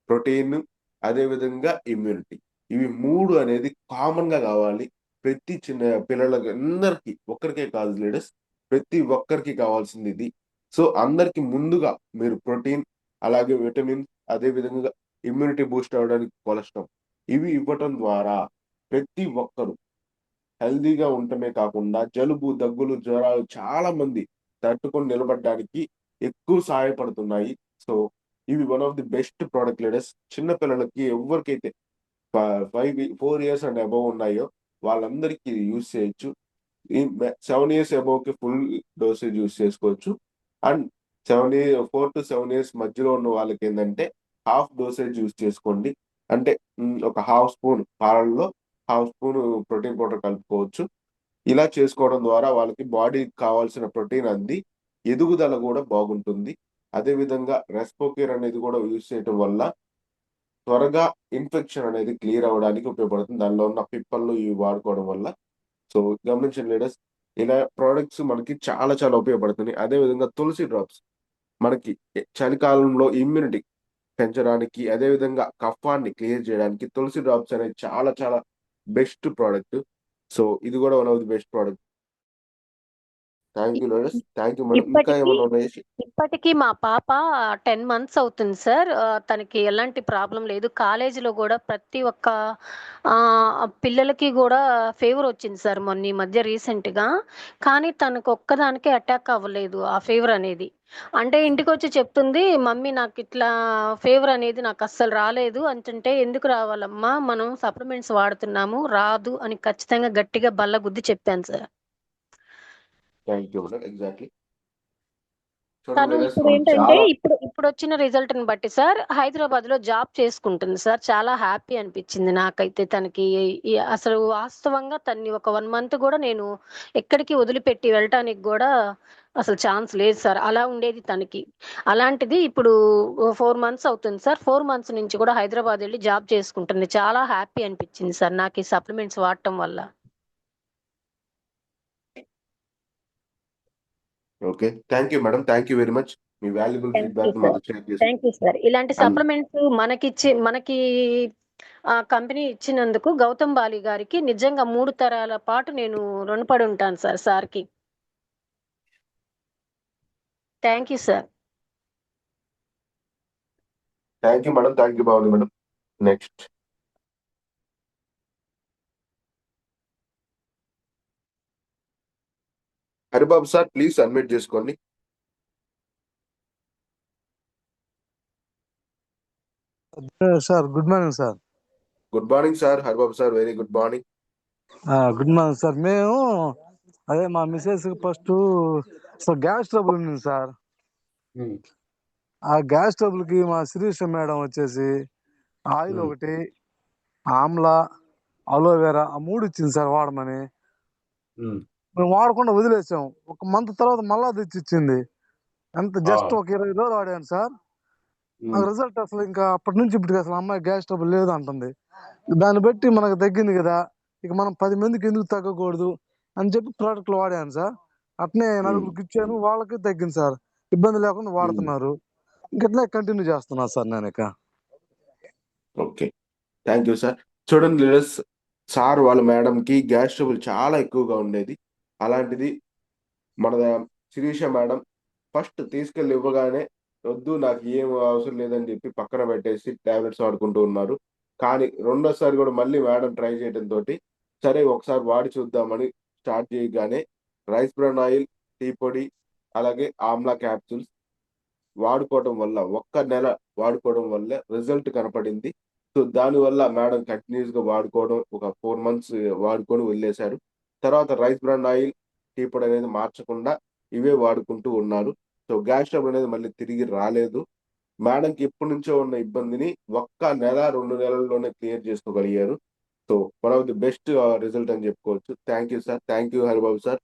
ప్రోటీన్, అదే విధంగా ఇమ్యూనిటీ. ఇవి మూడు అనేది కామన్ గా కావాలి ప్రతి చిన్న పిల్లలకి, అందరికి, ఒక్కరికే కాదు లేడీస్, ప్రతి ఒక్కరికి కావాల్సింది ఇది. సో అందరికి ముందుగా మీరు ప్రోటీన్, అలాగే విటమిన్, అదే విధంగా ఇమ్యూనిటీ బూస్ట్ అవడానికి కొలెస్ట్రాల్, ఇవి ఇవ్వటం ద్వారా ప్రతి ఒక్కరు హెల్దీగా ఉండటమే కాకుండా జలుబు, దగ్గులు, జ్వరాలు చాలా మంది తట్టుకొని నిలబడడానికి ఎక్కువ సహాయపడుతున్నాయి. సో ఇవి one of the best product leaders. చిన్న పిల్లలకి ఎవరికైతే 4 years అండ్ అబవ్ ఉన్నాయో వాళ్ళందరికీ యూజ్ చేయొచ్చు. ఈ 7 years అబవ్ కి ఫుల్ డోసేజ్ యూజ్ చేసుకోవచ్చు. అండ్ 4 to 7 years మధ్యలో ఉన్న వాళ్ళకి ఏంటంటే హాఫ్ డోసేజ్ యూజ్ చేసుకోండి. అంటే ఒక హాఫ్ స్పూన్ పాలల్లో హాఫ్ స్పూన్ ప్రోటీన్ పౌడర్ కలుపుకోవచ్చు. ఇలా చేసుకోవడం ద్వారా వాళ్ళకి బాడీకి కావాల్సిన ప్రోటీన్ అంది, ఎదుగుదల కూడా బాగుంటుంది. అదే విధంగా రెస్పోకేర్ అనేది కూడా యూజ్ చేయడం వల్ల త్వరగా ఇన్ఫెక్షన్ అనేది క్లియర్ అవ్వడానికి ఉపయోగపడుతుంది, దానిలో ఉన్న పిప్పళ్ళు ఇవి వాడుకోవడం వల్ల. సో గమనించండి లీడర్స్, ఇలా ప్రోడక్ట్స్ మనకి చాలా చాలా ఉపయోగపడుతున్నాయి. అదే విధంగా తులసి డ్రాప్స్ మనకి చలికాలంలో ఇమ్యూనిటీ పెంచడానికి, అదే విధంగా కఫాన్ని క్లియర్ చేయడానికి తులసి డ్రాప్స్ అనేది చాలా చాలా బెస్ట్ ప్రోడక్ట్. సో ఇది కూడా one of the best product. Thank you leaders, thank you madam. ఇంకా ఇప్పటికి ఏమైనా ఉన్నాయి? ఇప్పటికి మా పాప 10 మంత్స్ అవుతుంది సార్. తనకి ఎలాంటి ప్రాబ్లమ్ లేదు. కాలేజీలో గూడా ప్రతి ఒక్క పిల్లలకి గూడా ఫీవర్ వచ్చింది సార్ మొన్న ఈ మధ్య రీసెంట్‌గా. కానీ తనకు ఒక్కదానికే అటాక్ అవ్వలేదు ఆ ఫీవర్ అనేది. అంటే ఇంటికొచ్చి చెప్తుంది, "మమ్మీ నాకిట్లా ఫీవర్ అనేది నాకస్సలు రాలేదు" అంటుంటే, "ఎందుకు రావాలమ్మా? మనం సప్లిమెంట్స్ వాడుతున్నాము. రాదు" అని ఖచ్చితంగా గట్టిగా బల్లగుద్ది చెప్పాను sir. Thank you madam. Exactly. చూడండి తను లీడర్స్, మనం ఇప్పుడేంటంటే చాలా ఇప్పుడొచ్చిన రిజల్ట్‌ని బట్టి సార్ హైదరాబాద్‌లో జాబ్ చేసుకుంటుంది సార్. చాలా హ్యాపీ అనిపిచ్చింది నాకైతే తనకి. అసలు వాస్తవంగా తనని ఒక 1 మంత్ గూడా నేను ఎక్కడికి వదిలిపెట్టి వెళ్ళటానికి గూడా అసలు ఛాన్స్ లేదు సార్. అలా ఉండేది తనకి. అలాంటిది ఇప్పుడు 4 మంత్స్ అవుతుంది సార్. 4 మంత్స్ నుంచి గూడా హైదరాబాద్ ఎళ్లి జాబ్ చేసుకుంటుంది. చాలా హ్యాపీ అనిపిచ్చింది సార్ నాకీ సప్లిమెంట్స్ వాడటం వల్ల. Okay. Thank you madam. Thank you very much. మీ valuable thank you feedback sir. మాతో షేర్ చేసి థాంక్ యూ సార్. ఇలాంటి అండ్ సప్లిమెంట్స్ మనకి కంపెనీ ఇచ్చినందుకు గౌతమ్ బాలి గారికి నిజంగా 3 తరాల పాటు నేను రుణపడి ఉంటాను సార్ సార్‌కి. Thank you sir. Thank you madam. Thank you బాగుంది madam. Next Haribabu sir, please admit చేసుకోండి. Sir good morning sir. Good morning sir, Haribabu sir, very good morning. Good morning sir. మేము అదే మా మిసెస్ ఫస్ట్ గ్యాస్ ట్రబుల్ ఉంది sir. ఆ gas trouble కి మా Sirisha madam వచ్చేసి ఆయిల్ ఒకటి, ఆమ్లా, అలోవెరా ఆ 3 ఇచ్చింది సార్ వాడమని. మేము వాడకుండా వదిలేసాం. ఒక మంత్ తర్వాత మళ్ళా తెచ్చి ఇచ్చింది. ఎంత జస్ట్ ఒక 20 రోజులు వాడాను సార్. నాకు రిజల్ట్ అసలు ఇంకా అప్పటి నుంచి ఇప్పటికి అసలు అమ్మాయి గ్యాస్ ట్రబుల్ లేదు అంటుంది. దాన్ని బట్టి మనకు తగ్గింది కదా, ఇక మనం 10 మందికి ఎందుకు తగ్గకూడదు అని చెప్పి ప్రోడక్ట్లు వాడాను సార్. అట్నే నలుగురికి ఇచ్చాను, వాళ్ళకి తగ్గింది సార్. ఇబ్బంది లేకుండా వాడుతున్నారు. ఇంకట్లే కంటిన్యూ చేస్తున్నా సార్ నేను ఇక. Okay, thank you sir. చూడండి లీడర్స్, సార్ వాళ్ళ మేడంకి గ్యాస్ ట్రబుల్ చాలా ఎక్కువగా ఉండేది. అలాంటిది మన శిరీష మేడం ఫస్ట్ తీసుకెళ్ళి ఇవ్వగానే వద్దు నాకు ఏం అవసరం లేదని చెప్పి పక్కన పెట్టేసి టాబ్లెట్స్ వాడుకుంటూ ఉన్నారు. కానీ రెండోసారి కూడా మళ్ళీ మేడం ట్రై చేయడంతో సరే ఒకసారి వాడి చూద్దామని స్టార్ట్ చేయగానే రైస్ బ్రాన్ ఆయిల్, టీ పొడి, అలాగే ఆమ్లా క్యాప్సూల్స్ వాడుకోవడం వల్ల 1 నెల వాడుకోవడం వల్ల రిజల్ట్ కనపడింది. సో దానివల్ల మేడం కంటిన్యూస్ గా వాడుకోవడం ఒక 4 మంత్స్ వాడుకొని వదిలేశారు. తర్వాత రైస్ బ్రాన్ ఆయిల్, టీ పొడి అనేది మార్చకుండా ఇవే వాడుకుంటూ ఉన్నారు. సో గ్యాస్ ట్రబుల్ అనేది మళ్ళీ తిరిగి రాలేదు. మేడంకి ఎప్పటి నుంచో ఉన్న ఇబ్బందిని 1 నెల 2 నెలల్లోనే క్లియర్ చేసుకోగలిగారు. So one of the best result అని చెప్పుకోవచ్చు. Thank you sir, thank you Haribabu sir.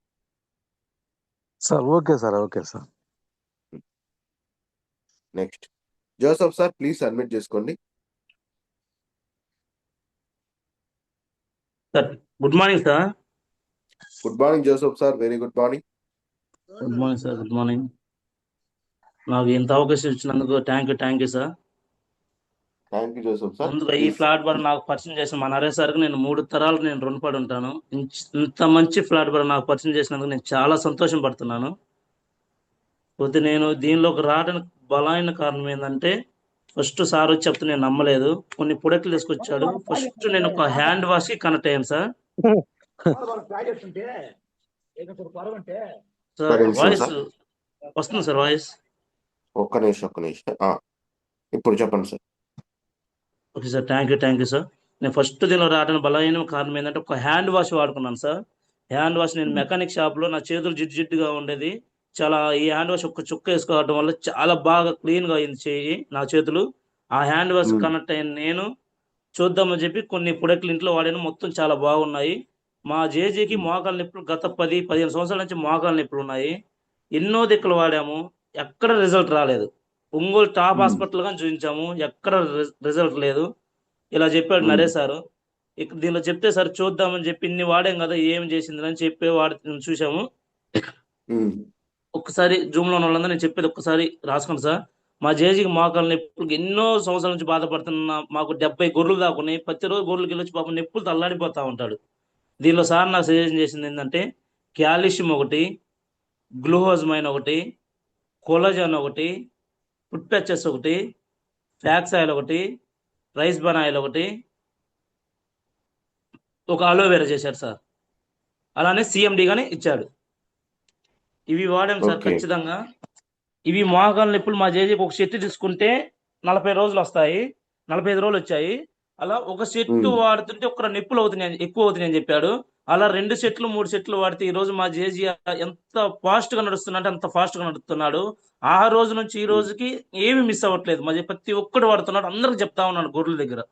Sir okay sir, okay sir. Next Joseph sir, please submit చేసుకోండి. Sir good morning sir. Good morning Joseph sir, very good morning. Good morning sir, good morning. నాకు ఇంత అవకాశం ఇచ్చినందుకు thank you sir. Thank you Joseph sir. ముందుగా ఈ platform నాకు పరిచయం చేసిన మా నరేష్ సార్కి నేను 3 తరాలు నేను రుణపడి ఉంటాను. ఇంత మంచి ప్లాట్ఫామ్ నాకు పరిచయం చేసినందుకు నేను చాలా సంతోషం పడుతున్నాను. కొద్ది నేను దీనిలోకి రావడానికి బలమైన కారణం ఏంటంటే, ఫస్ట్ సార్ వచ్చి చెప్తే నేను నమ్మలేదు. కొన్ని ప్రొడక్ట్లు తీసుకొచ్చాడు. ఫస్ట్ నేను ఒక హ్యాండ్ వాష్ కి కనెక్ట్ అయ్యాను సార్. సార్ వాయిస్ వస్తుంది సార్, వాయిస్ ఒక్క నిమిషం. ఇప్పుడు చెప్పండి sir. Okay sir, thank you sir. నేను ఫస్ట్ దీనిలో రావడానికి బలమైన కారణం ఏంటంటే ఒక హ్యాండ్ వాష్ వాడుకున్నాను సార్. హ్యాండ్ వాష్ నేను మెకానిక్ షాప్లో నా చేతులు జిడ్డుగా ఉండేది. చాలా ఈ హ్యాండ్ వాష్ ఒక్క చుక్క వేసుకోవడం వల్ల చాలా బాగా క్లీన్గా అయింది చేయి నా చేతులు. ఆ హ్యాండ్ వాష్ కనెక్ట్ అయిన నేను చూద్దామని చెప్పి కొన్ని ప్రొడక్ట్లు ఇంట్లో వాడాను. మొత్తం చాలా బాగున్నాయి. మా జేజీకి మోకాలు నొప్పులు గత 10-15 సంవత్సరాల నుంచి మోకాలు నొప్పులు ఉన్నాయి. ఎన్నో దిక్కులు వాడాము, ఎక్కడ రిజల్ట్ రాలేదు. ఒంగోలు టాప్ హాస్పిటల్ గా చూపించాము, ఎక్కడ రిజల్ట్ లేదు. ఇలా చెప్పాడు నరేష్ సారు. ఇక దీనిలో చెప్తే సార్ చూద్దామని చెప్పి ఇన్ని వాడాం కదా ఏం చేసింది అని చెప్పి చూసాము. ఒక్కసారి జూమ్ లో వాళ్ళందరూ నేను చెప్పేది ఒక్కసారి రాసుకోండి సార్. మా జేజీకి మోకాలు నొప్పులకి ఎన్నో సంవత్సరాల నుంచి బాధపడుతున్న మాకు 70 గొర్రెలు దాకున్నాయి. ప్రతిరోజు గొర్రెలకి వెళ్ళొచ్చి పాపం నొప్పులు తల్లాడిపోతా ఉంటాడు. దీనిలో సార్ నాకు సజెషన్ చేసింది ఏంటంటే కాల్షియం ఒకటి, గ్లూకోజమైన్ ఒకటి, కొలాజన్ ఒకటి, ఫుడ్ ప్యాచెస్ ఒకటి, ఫ్లాక్స్ ఆయిల్ ఒకటి, రైస్ బ్రాన్ ఆయిల్ ఒకటి, ఒక అలోవెరా చేశాడు సార్. అలానే సిఎండి గానే ఇచ్చాడు. ఇవి వాడాం సార్ ఖచ్చితంగా. ఇవి మోకాలు నొప్పులు మా జేజీకి ఒక సెట్ తీసుకుంటే 40 రోజులు వస్తాయి, 45 రోజులు వచ్చాయి. అలా ఒక సెట్ వాడుతుంటే ఒక నొప్పులు అవుతున్నాయి, ఎక్కువ అవుతున్నాయి అని చెప్పాడు. అలా 2 సెట్లు 3 సెట్లు వాడితే ఈ రోజు మా జేజీ ఎంత ఫాస్ట్ గా నడుస్తున్నాడు, అంత ఫాస్ట్ గా నడుస్తున్నాడు. ఆ రోజు నుంచి ఈ రోజుకి ఏమి మిస్ అవ్వట్లేదు. మా ప్రతి ఒక్కడు వాడుతున్నాడు, అందరికి చెప్తా ఉన్నాడు గొర్రెల దగ్గర.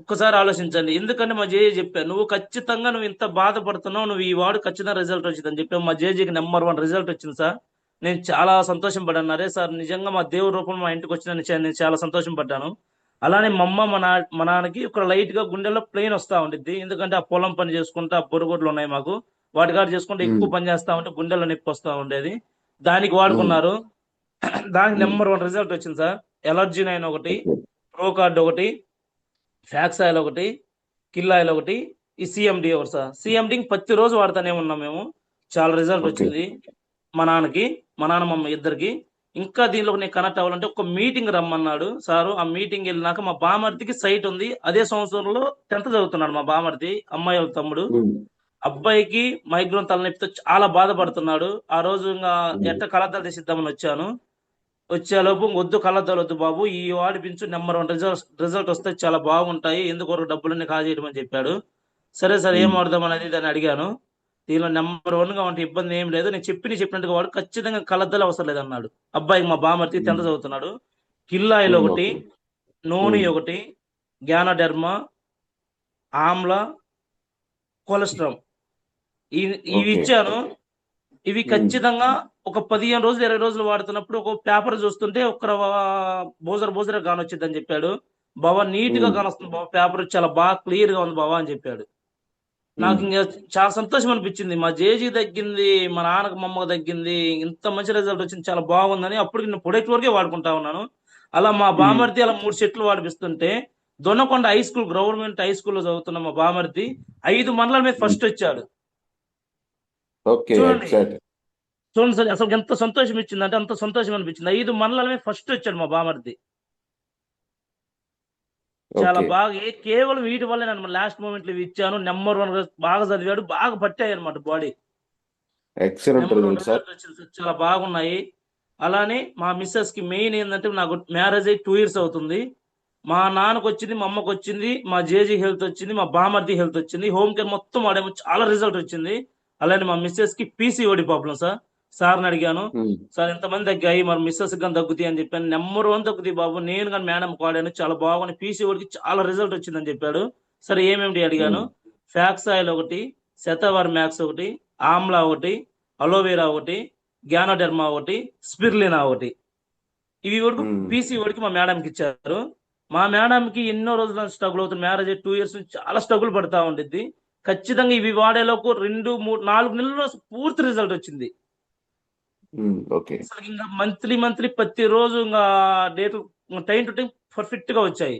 ఒక్కసారి ఆలోచించండి. ఎందుకంటే మా జేజీ చెప్పాను, నువ్వు ఖచ్చితంగా నువ్వు ఇంత బాధపడుతున్నావు, నువ్వు ఈ వాడు ఖచ్చితంగా రిజల్ట్ వచ్చింది అని చెప్పాను. మా జేజీకి నెంబర్ 1 రిజల్ట్ వచ్చింది సార్. నేను చాలా సంతోషం పడ్డాను. అరే సార్ నిజంగా మా దేవుడి రూపంలో మా ఇంటికి వచ్చిన నేను చాలా సంతోషం పడ్డాను. అలానే మా అమ్మ మా నాన్నకి ఒక లైట్ గా గుండెల్లో ప్లెయిన్ వస్తా ఉండిద్ది. ఎందుకంటే ఆ పొలం పని చేసుకుంటా బొరుగుడ్లు ఉన్నాయి మాకు, వాటి కాడ చేసుకుంటే ఎక్కువ పని చేస్తా ఉంటే గుండెల్లో నొప్పి వస్తా ఉండేది. దానికి వాడుకున్నారు. దానికి నెంబర్ 1 రిజల్ట్ వచ్చింది సార్. ఎలర్జీ 9 ఒకటి, ప్రో కార్డ్ ఒకటి, ఫ్యాక్స్ ఆయిల్ ఒకటి, కిల్ ఆయిల్ ఒకటి, ఈ సిఎండి ఒకటి సార్. సిఎండి ప్రతిరోజు వాడుతూనే ఉన్నాం మేము. చాలా రిజల్ట్ వచ్చింది మా నాన్నకి, మా నాన్నమ్మ ఇద్దరికి. ఇంకా దీనిలో నేను కనెక్ట్ అవ్వాలంటే ఒక మీటింగ్ రమ్మన్నాడు సారు. ఆ మీటింగ్ వెళ్ళినాక మా బామర్దికి సైట్ ఉంది. అదే సంవత్సరంలో 10th చదువుతున్నాడు మా బామర్ది, అమ్మాయి వాళ్ళ తమ్ముడు. అబ్బాయికి మైగ్రేన్ తలనొప్పితో చాలా బాధపడుతున్నాడు. ఆ రోజు ఇంకా ఎట్ట కలద్దాలు తీసిద్దామని వచ్చాను. వచ్చేలోపు వద్దు కళ్ళద్దాలు వద్దు బాబు, ఈ వాడిపించు నెంబర్ 1 రిజల్ట్ వస్తే చాలా బాగుంటాయి, ఎందుకు డబ్బులన్నీ కాజేయడం అని చెప్పాడు. సరే సార్ ఏం వాడదాం అనేది దాన్ని అడిగాను. దీనిలో నెంబర్ 1 గా ఉంటే ఇబ్బంది ఏం లేదు, నేను చెప్పినట్టుగా వాడు ఖచ్చితంగా కళ్ళద్దాలు అవసరం లేదన్నాడు. అబ్బాయి మా బామర్తి 10th చదువుతున్నాడు. కిల్లాయిల్ ఒకటి, నూనె ఒకటి, జ్ఞానడెర్మా, ఆమ్లా, కొలెస్ట్రాల్ ఇవి ఇచ్చాను. ఇవి ఖచ్చితంగా ఒక 15 రోజులు 20 రోజులు వాడుతున్నప్పుడు ఒక పేపర్ చూస్తుంటే ఒక బోజర కానొచ్చిందని చెప్పాడు. బాబా నీట్ గా కానొస్తుంది బాబా, పేపర్ చాలా బాగా క్లియర్ గా ఉంది బాబా అని చెప్పాడు. నాకు ఇంకా చాలా సంతోషం అనిపించింది. మా జేజీ తగ్గింది, మా నాన్నకు మా అమ్మకు తగ్గింది, ఇంత మంచి రిజల్ట్ వచ్చింది, చాలా బాగుందని అప్పుడు నేను ప్రొడక్ట్ వరకే వాడుకుంటా ఉన్నాను. అలా మా బామర్ది అలా 3 సెట్లు వాడిపిస్తుంటే దొన్నకొండ హై స్కూల్, గవర్నమెంట్ హై స్కూల్లో చదువుతున్న మా బామర్ది 5 మండలాల మీద ఫస్ట్ వచ్చాడు. చూడండి సార్, అసలు ఎంత సంతోషం ఇచ్చిందంటే అంత సంతోషం అనిపించింది. 5 మండలాల మీద ఫస్ట్ వచ్చాడు మా బామర్ది. చాలా బాగా కేవలం వీటి వల్ల నేను లాస్ట్ మూమెంట్ లో ఇచ్చాను. నెంబర్ 1 బాగా చదివాడు, బాగా పట్టాయి అనమాట బాడీ. చాలా బాగున్నాయి. అలానే మా మిస్సెస్ కి మెయిన్ ఏంటంటే నాకు మ్యారేజ్ అయ్యి 2 years అవుతుంది. మా నాన్నకు వచ్చింది, మా అమ్మకు వచ్చింది, మా జేజీ హెల్త్ వచ్చింది, మా బామర్ది హెల్త్ వచ్చింది, హోమ్ కేర్ మొత్తం వాడేమో చాలా రిజల్ట్ వచ్చింది. అలానే మా మిస్సెస్ కి పీసీఓడి ప్రాబ్లం సార్ని అడిగాను, సార్ ఎంతమంది తగ్గాయి, మరి మిస్సెస్ కానీ తగ్గుతాయి అని చెప్పాను. నెంబర్ 1 తగ్గుతాయి బాబు, నేను కానీ మేడం వాడాను, చాలా బాగుంది, పీసీఓడికి చాలా రిజల్ట్ వచ్చిందని చెప్పాడు. సరే ఏమేమిటి అడిగాను. ఫ్యాక్స్ ఆయిల్ ఒకటి, శతవర్ మ్యాక్స్ ఒకటి, ఆమ్లా ఒకటి, అలోవేరా ఒకటి, గ్యానోడెర్మా ఒకటి, స్పిర్లినా ఒకటి. ఇవి కూడా పీసీఓడికి మా మేడంకి ఇచ్చారు. మా మేడంకి ఎన్నో రోజుల స్ట్రగుల్ అవుతుంది, మ్యారేజ్ 2 years నుంచి చాలా స్ట్రగుల్ పడతా ఉండిద్ది. ఖచ్చితంగా ఇవి వాడేలోపు 2, 3, 4 నెలల్లో పూర్తి రిజల్ట్ వచ్చింది. అసలు ఇంకా మంత్లీ ప్రతిరోజు ఇంకా date time to time perfect గా వచ్చాయి.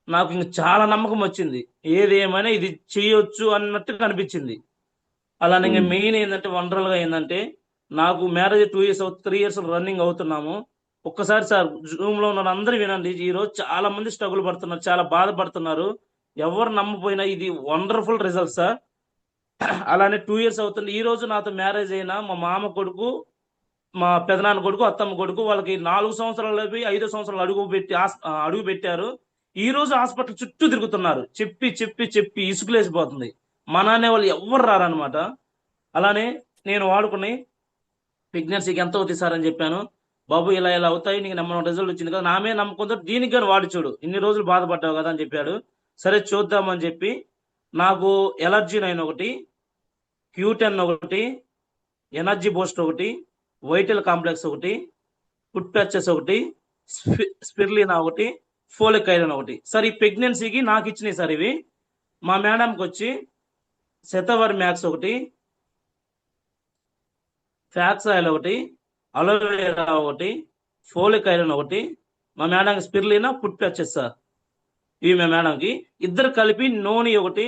నాకు ఇంకా చాలా నమ్మకం వచ్చింది, ఏదేమైనా ఇది చేయొచ్చు అన్నట్టుగా అనిపించింది. అలానే ఇంకా మెయిన్ ఏంటంటే వండర్గా ఏంటంటే నాకు మ్యారేజ్ 2 years 3 years రన్నింగ్ అవుతున్నాము. ఒక్కసారి సార్ జూమ్ లో ఉన్న అందరూ వినండి, ఈ రోజు చాలా మంది స్ట్రగుల్ పడుతున్నారు, చాలా బాధపడుతున్నారు. ఎవరు నమ్మపోయినా ఇది వండర్ఫుల్ రిజల్ట్ సార్. అలానే 2 years అవుతుంది. ఈ రోజు నాతో మ్యారేజ్ అయిన మా మామ కొడుకు, మా పెదనాన్న కొడుకు, అత్తమ్మ కొడుకు, వాళ్ళకి 4 సంవత్సరాలు 5 సంవత్సరాలు అడుగు పెట్టారు. ఈ రోజు హాస్పిటల్ చుట్టూ తిరుగుతున్నారు. చెప్పి ఇసుకులేసిపోతుంది. మా నాన్న వాళ్ళు ఎవ్వరు రారనమాట. అలానే నేను వాడుకుని ప్రెగ్నెన్సీకి ఎంత అవుతుంది సార్ అని చెప్పాను. బాబు ఇలా అవుతాయి, నీకు నెంబర్ 1 రిజల్ట్ వచ్చింది కదా, నామే నమ్మకంతో దీనికి కానీ వాడి చూడు, ఇన్ని రోజులు బాధపడ్డావు కదా అని చెప్పాడు. సరే చూద్దామని చెప్పి నాకు ఎలర్జీ 9 ఒకటి, Q10 ఒకటి, ఎనర్జీ బూస్ట్ ఒకటి, వైటల్ కాంప్లెక్స్ ఒకటి, ఫుడ్ ప్యాచెస్ ఒకటి, స్పిర్లినా ఒకటి, ఫోలిక్ ఐరన్ ఒకటి. సార్ ఈ ప్రెగ్నెన్సీకి నాకు ఇచ్చినాయి సార్ ఇవి. మా మేడంకి వచ్చి శతవర్ మ్యాక్స్ ఒకటి, ఫ్యాక్స్ ఆయిల్ ఒకటి, అలోవేరా ఒకటి, ఫోలిక్ ఐరన్ ఒకటి, మా మేడంకి స్పిర్లినా, ఫుడ్ ప్యాచెస్ సార్ ఇవి మా మేడంకి. ఇద్దరు కలిపి నూనె ఒకటి,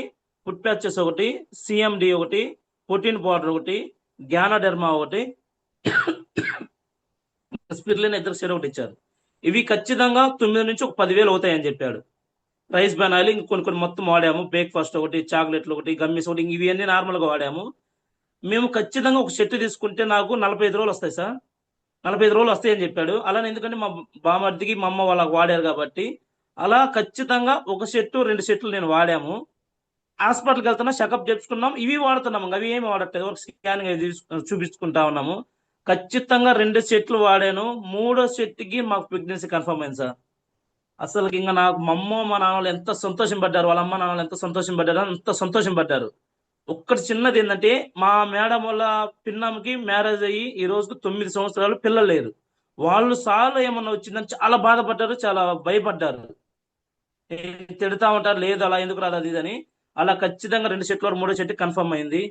ఫుడ్ ప్యాచెస్ ఒకటి, CMD ఒకటి, ప్రోటీన్ పౌడర్ ఒకటి, గ్యానోడెర్మా ఒకటి, స్పిర్లినా ఇద్దరు షేర్ ఒకటి ఇచ్చారు. ఇవి ఖచ్చితంగా 9 నుంచి ఒక 10,000 అవుతాయని చెప్పాడు. రైస్ బ్రాన్ ఆయిల్ కొన్ని మొత్తం వాడాము. బ్రేక్ఫాస్ట్ ఒకటి, చాక్లెట్లు ఒకటి, గమ్మీస్ ఒకటి, ఇవి అన్ని నార్మల్గా వాడాము. మేము ఖచ్చితంగా ఒక సెట్ తీసుకుంటే నాకు 45 రోజులు వస్తాయి సార్, 45 రోజులు వస్తాయని చెప్పాడు. అలానే ఎందుకంటే మా బామర్దికి మా అమ్మ వాళ్ళకి వాడారు కాబట్టి అలా ఖచ్చితంగా ఒక సెట్ 2 సెట్లు నేను వాడాము. హాస్పిటల్కి వెళ్తున్నా, చెకప్ చేసుకున్నాం, ఇవి వాడుతున్నాము, అవి ఏమి వాడట్లేదు, ఒక స్కానింగ్ చూపించుకుంటా ఉన్నాము. ఖచ్చితంగా 2 సెట్లు వాడాను. 3వ సెట్కి మాకు ప్రెగ్నెన్సీ కన్ఫర్మ్ అయింది సార్. అసలు ఇంకా నాకు మా అమ్మ మా నాన్నలు ఎంత సంతోషం పడ్డారు, వాళ్ళ అమ్మ నాన్నలు ఎంత సంతోషం పడ్డారు, అంత సంతోషం పడ్డారు. ఒక్కటి చిన్నది ఏంటంటే మా మేడం వాళ్ళ పిన్నమ్మకి మ్యారేజ్ అయ్యి ఈ రోజుకు 9 సంవత్సరాలు, పిల్లలు లేరు. వాళ్ళు సార్లు ఏమన్నా వచ్చిందని చాలా బాధపడ్డారు, చాలా భయపడ్డారు, తిడతా ఉంటారు, లేదు అలా ఎందుకు రాదు అది అని. అలా ఖచ్చితంగా 2 సెట్లు 3వ సెట్ కన్ఫర్మ్ అయింది.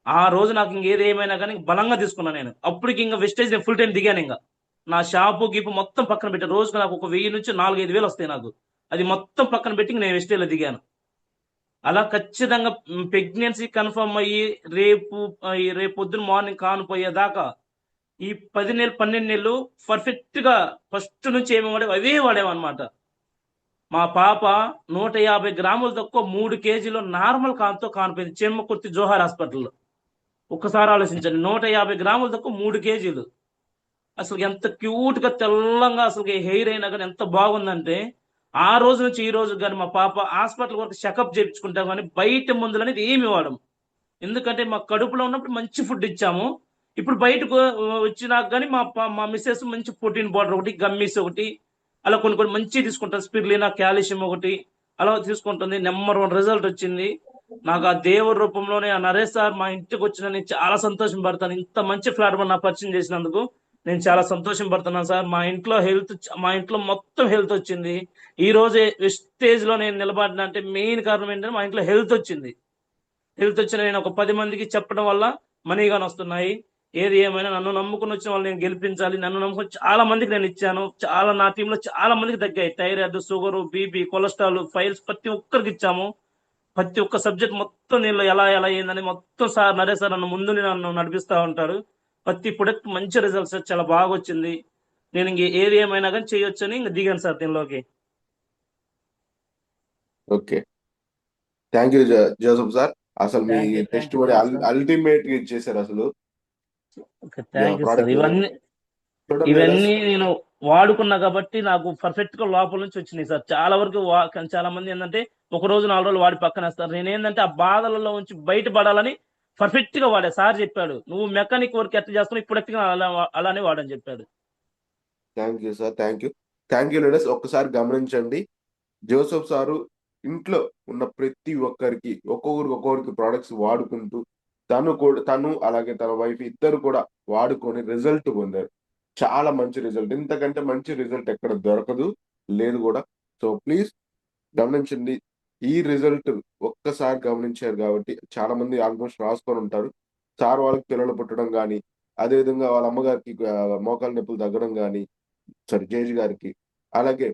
ఆ రోజు నాకు ఇంకేది ఏమైనా కానీ బలంగా తీసుకున్నాను నేను. అప్పటికి ఇంకా వెస్టేజ్ నేను ఫుల్ టైం దిగాను. ఇంకా నా షాపు గీపు మొత్తం పక్కన పెట్టాను. రోజుకి నాకు ఒక 1000 నుంచి 4-5 వేలు వస్తాయి నాకు. అది మొత్తం పక్కన పెట్టి నేను వెస్టేజ్లో దిగాను. అలా ఖచ్చితంగా ప్రెగ్నెన్సీ కన్ఫర్మ్ అయ్యి రేపు పొద్దున్న మార్నింగ్ కానిపోయేదాకా ఈ 10 నెలలు 12 నెలలు పర్ఫెక్ట్ గా ఫస్ట్ నుంచి ఏమి వాడే అవే వాడేమన్నమాట. మా పాప 150 గ్రాములు తక్కువ 3 kgs నార్మల్ కాన్తో కానిపోయింది చెమ్మకుర్తి జోహార్ హాస్పిటల్లో. ఒక్కసారి ఆలోచించండి, 150 గ్రాములు తక్కువ 3 kgs. అసలు ఎంత క్యూట్ గా తెల్లంగా అసలు హెయిర్ అయినా కానీ ఎంత బాగుందంటే, ఆ రోజు నుంచి ఈ రోజు కానీ మా పాప హాస్పిటల్ వరకు చెకప్ చేయించుకుంటాం కానీ బయట మందులు అనేది ఏమి వాడము. ఎందుకంటే మా కడుపులో ఉన్నప్పుడు మంచి ఫుడ్ ఇచ్చాము. ఇప్పుడు బయటకు వచ్చినాక కానీ మా మిస్సెస్ మంచి ప్రోటీన్ పౌడర్ ఒకటి, గమ్మీస్ ఒకటి, అలా కొన్ని కొన్ని మంచి తీసుకుంటారు. స్పిర్లినా, కాల్షియం ఒకటి అలా తీసుకుంటుంది. నెంబర్ 1 రిజల్ట్ వచ్చింది. నాకు ఆ దేవుడి రూపంలోనే ఆ నరేష్ సార్ మా ఇంటికి వచ్చిన నేను చాలా సంతోషం పడతాను. ఇంత మంచి ప్లాట్ఫామ్ నాకు పరిచయం చేసినందుకు నేను చాలా సంతోషం పడుతున్నాను సార్. మా ఇంట్లో మొత్తం హెల్త్ వచ్చింది. ఈ రోజే స్టేజ్ లో నేను నిలబడిన అంటే మెయిన్ కారణం ఏంటంటే మా ఇంట్లో హెల్త్ వచ్చింది. హెల్త్ వచ్చిన నేను ఒక 10 మందికి చెప్పడం వల్ల మనీ గాని వస్తున్నాయి. ఏది ఏమైనా నన్ను నమ్ముకుని వచ్చిన వాళ్ళు నేను గెలిపించాలి. నన్ను నమ్ముకుని చాలా మందికి నేను ఇచ్చాను. నా టీంలో చాలా మందికి తగ్గాయి. Thyroid, sugar, BP, cholesterol, files ప్రతి ఒక్కరికి ఇచ్చాము. ప్రతి ఒక్క సబ్జెక్ట్ మొత్తం నేను ఎలా ఎలా అయిందని మొత్తం సార్ నరేష్ సార్ నన్ను నడిపిస్తా ఉంటారు. ప్రతి ప్రొడక్ట్ మంచి రిజల్ట్స్ చాలా బాగా వచ్చింది. నేను ఇంక ఏది ఏమైనా కానీ చేయొచ్చు అని ఇంక దిగాను సార్ దీనిలోకి. Okay, thank you Joseph sir. అసలు మీ టెస్ట్ కూడా అల్టిమేట్ గా ఇచ్చేసారు అసలు థ్యాంక్ యూ సార్. ప్రోడక్ట్. ఇవన్నీ నేను వాడుకున్నా కాబట్టి నాకు పర్ఫెక్ట్ గా లోపల నుంచి వచ్చినాయి సార్. చాలా వరకు చాలా మంది ఏంటంటే ఒక రోజు 4 రోజులు వాడి పక్కనేస్తారు. నేనేంటంటే ఆ బాధలలో నుంచి బయటపడాలని పర్ఫెక్ట్ గా వాడా. సార్ చెప్పాడు, నువ్వు మెకానిక్ వర్క్ ఎట్లా చేస్తున్నావు ఇప్పుడు ఎట్లా అలానే వాడని చెప్పాడు. Thank you sir, thank you ladies. ఒక్కసారి గమనించండి, జోసఫ్ సారు ఇంట్లో ఉన్న ప్రతి ఒక్కరికి ఒక్కొక్కరికి ప్రోడక్ట్స్ వాడుకుంటూ తను అలాగే తన వైఫ్ ఇద్దరు కూడా వాడుకొని రిజల్ట్ పొందారు. చాలా మంచి రిజల్ట్. ఇంతకంటే మంచి రిజల్ట్ ఎక్కడ దొరకదు, లేదు కూడా. సో ప్లీజ్ గమనించండి. ఈ రిజల్ట్ ఒక్కసారి గమనించారు కాబట్టి చాలా మంది ఆల్మోస్ట్ రాసుకొని ఉంటారు. సార్ వాళ్ళకి పిల్లలు పుట్టడం కానీ, అదేవిధంగా వాళ్ళ అమ్మగారికి మోకాలు నొప్పులు తగ్గడం కానీ, జేజీ గారికి, అలాగే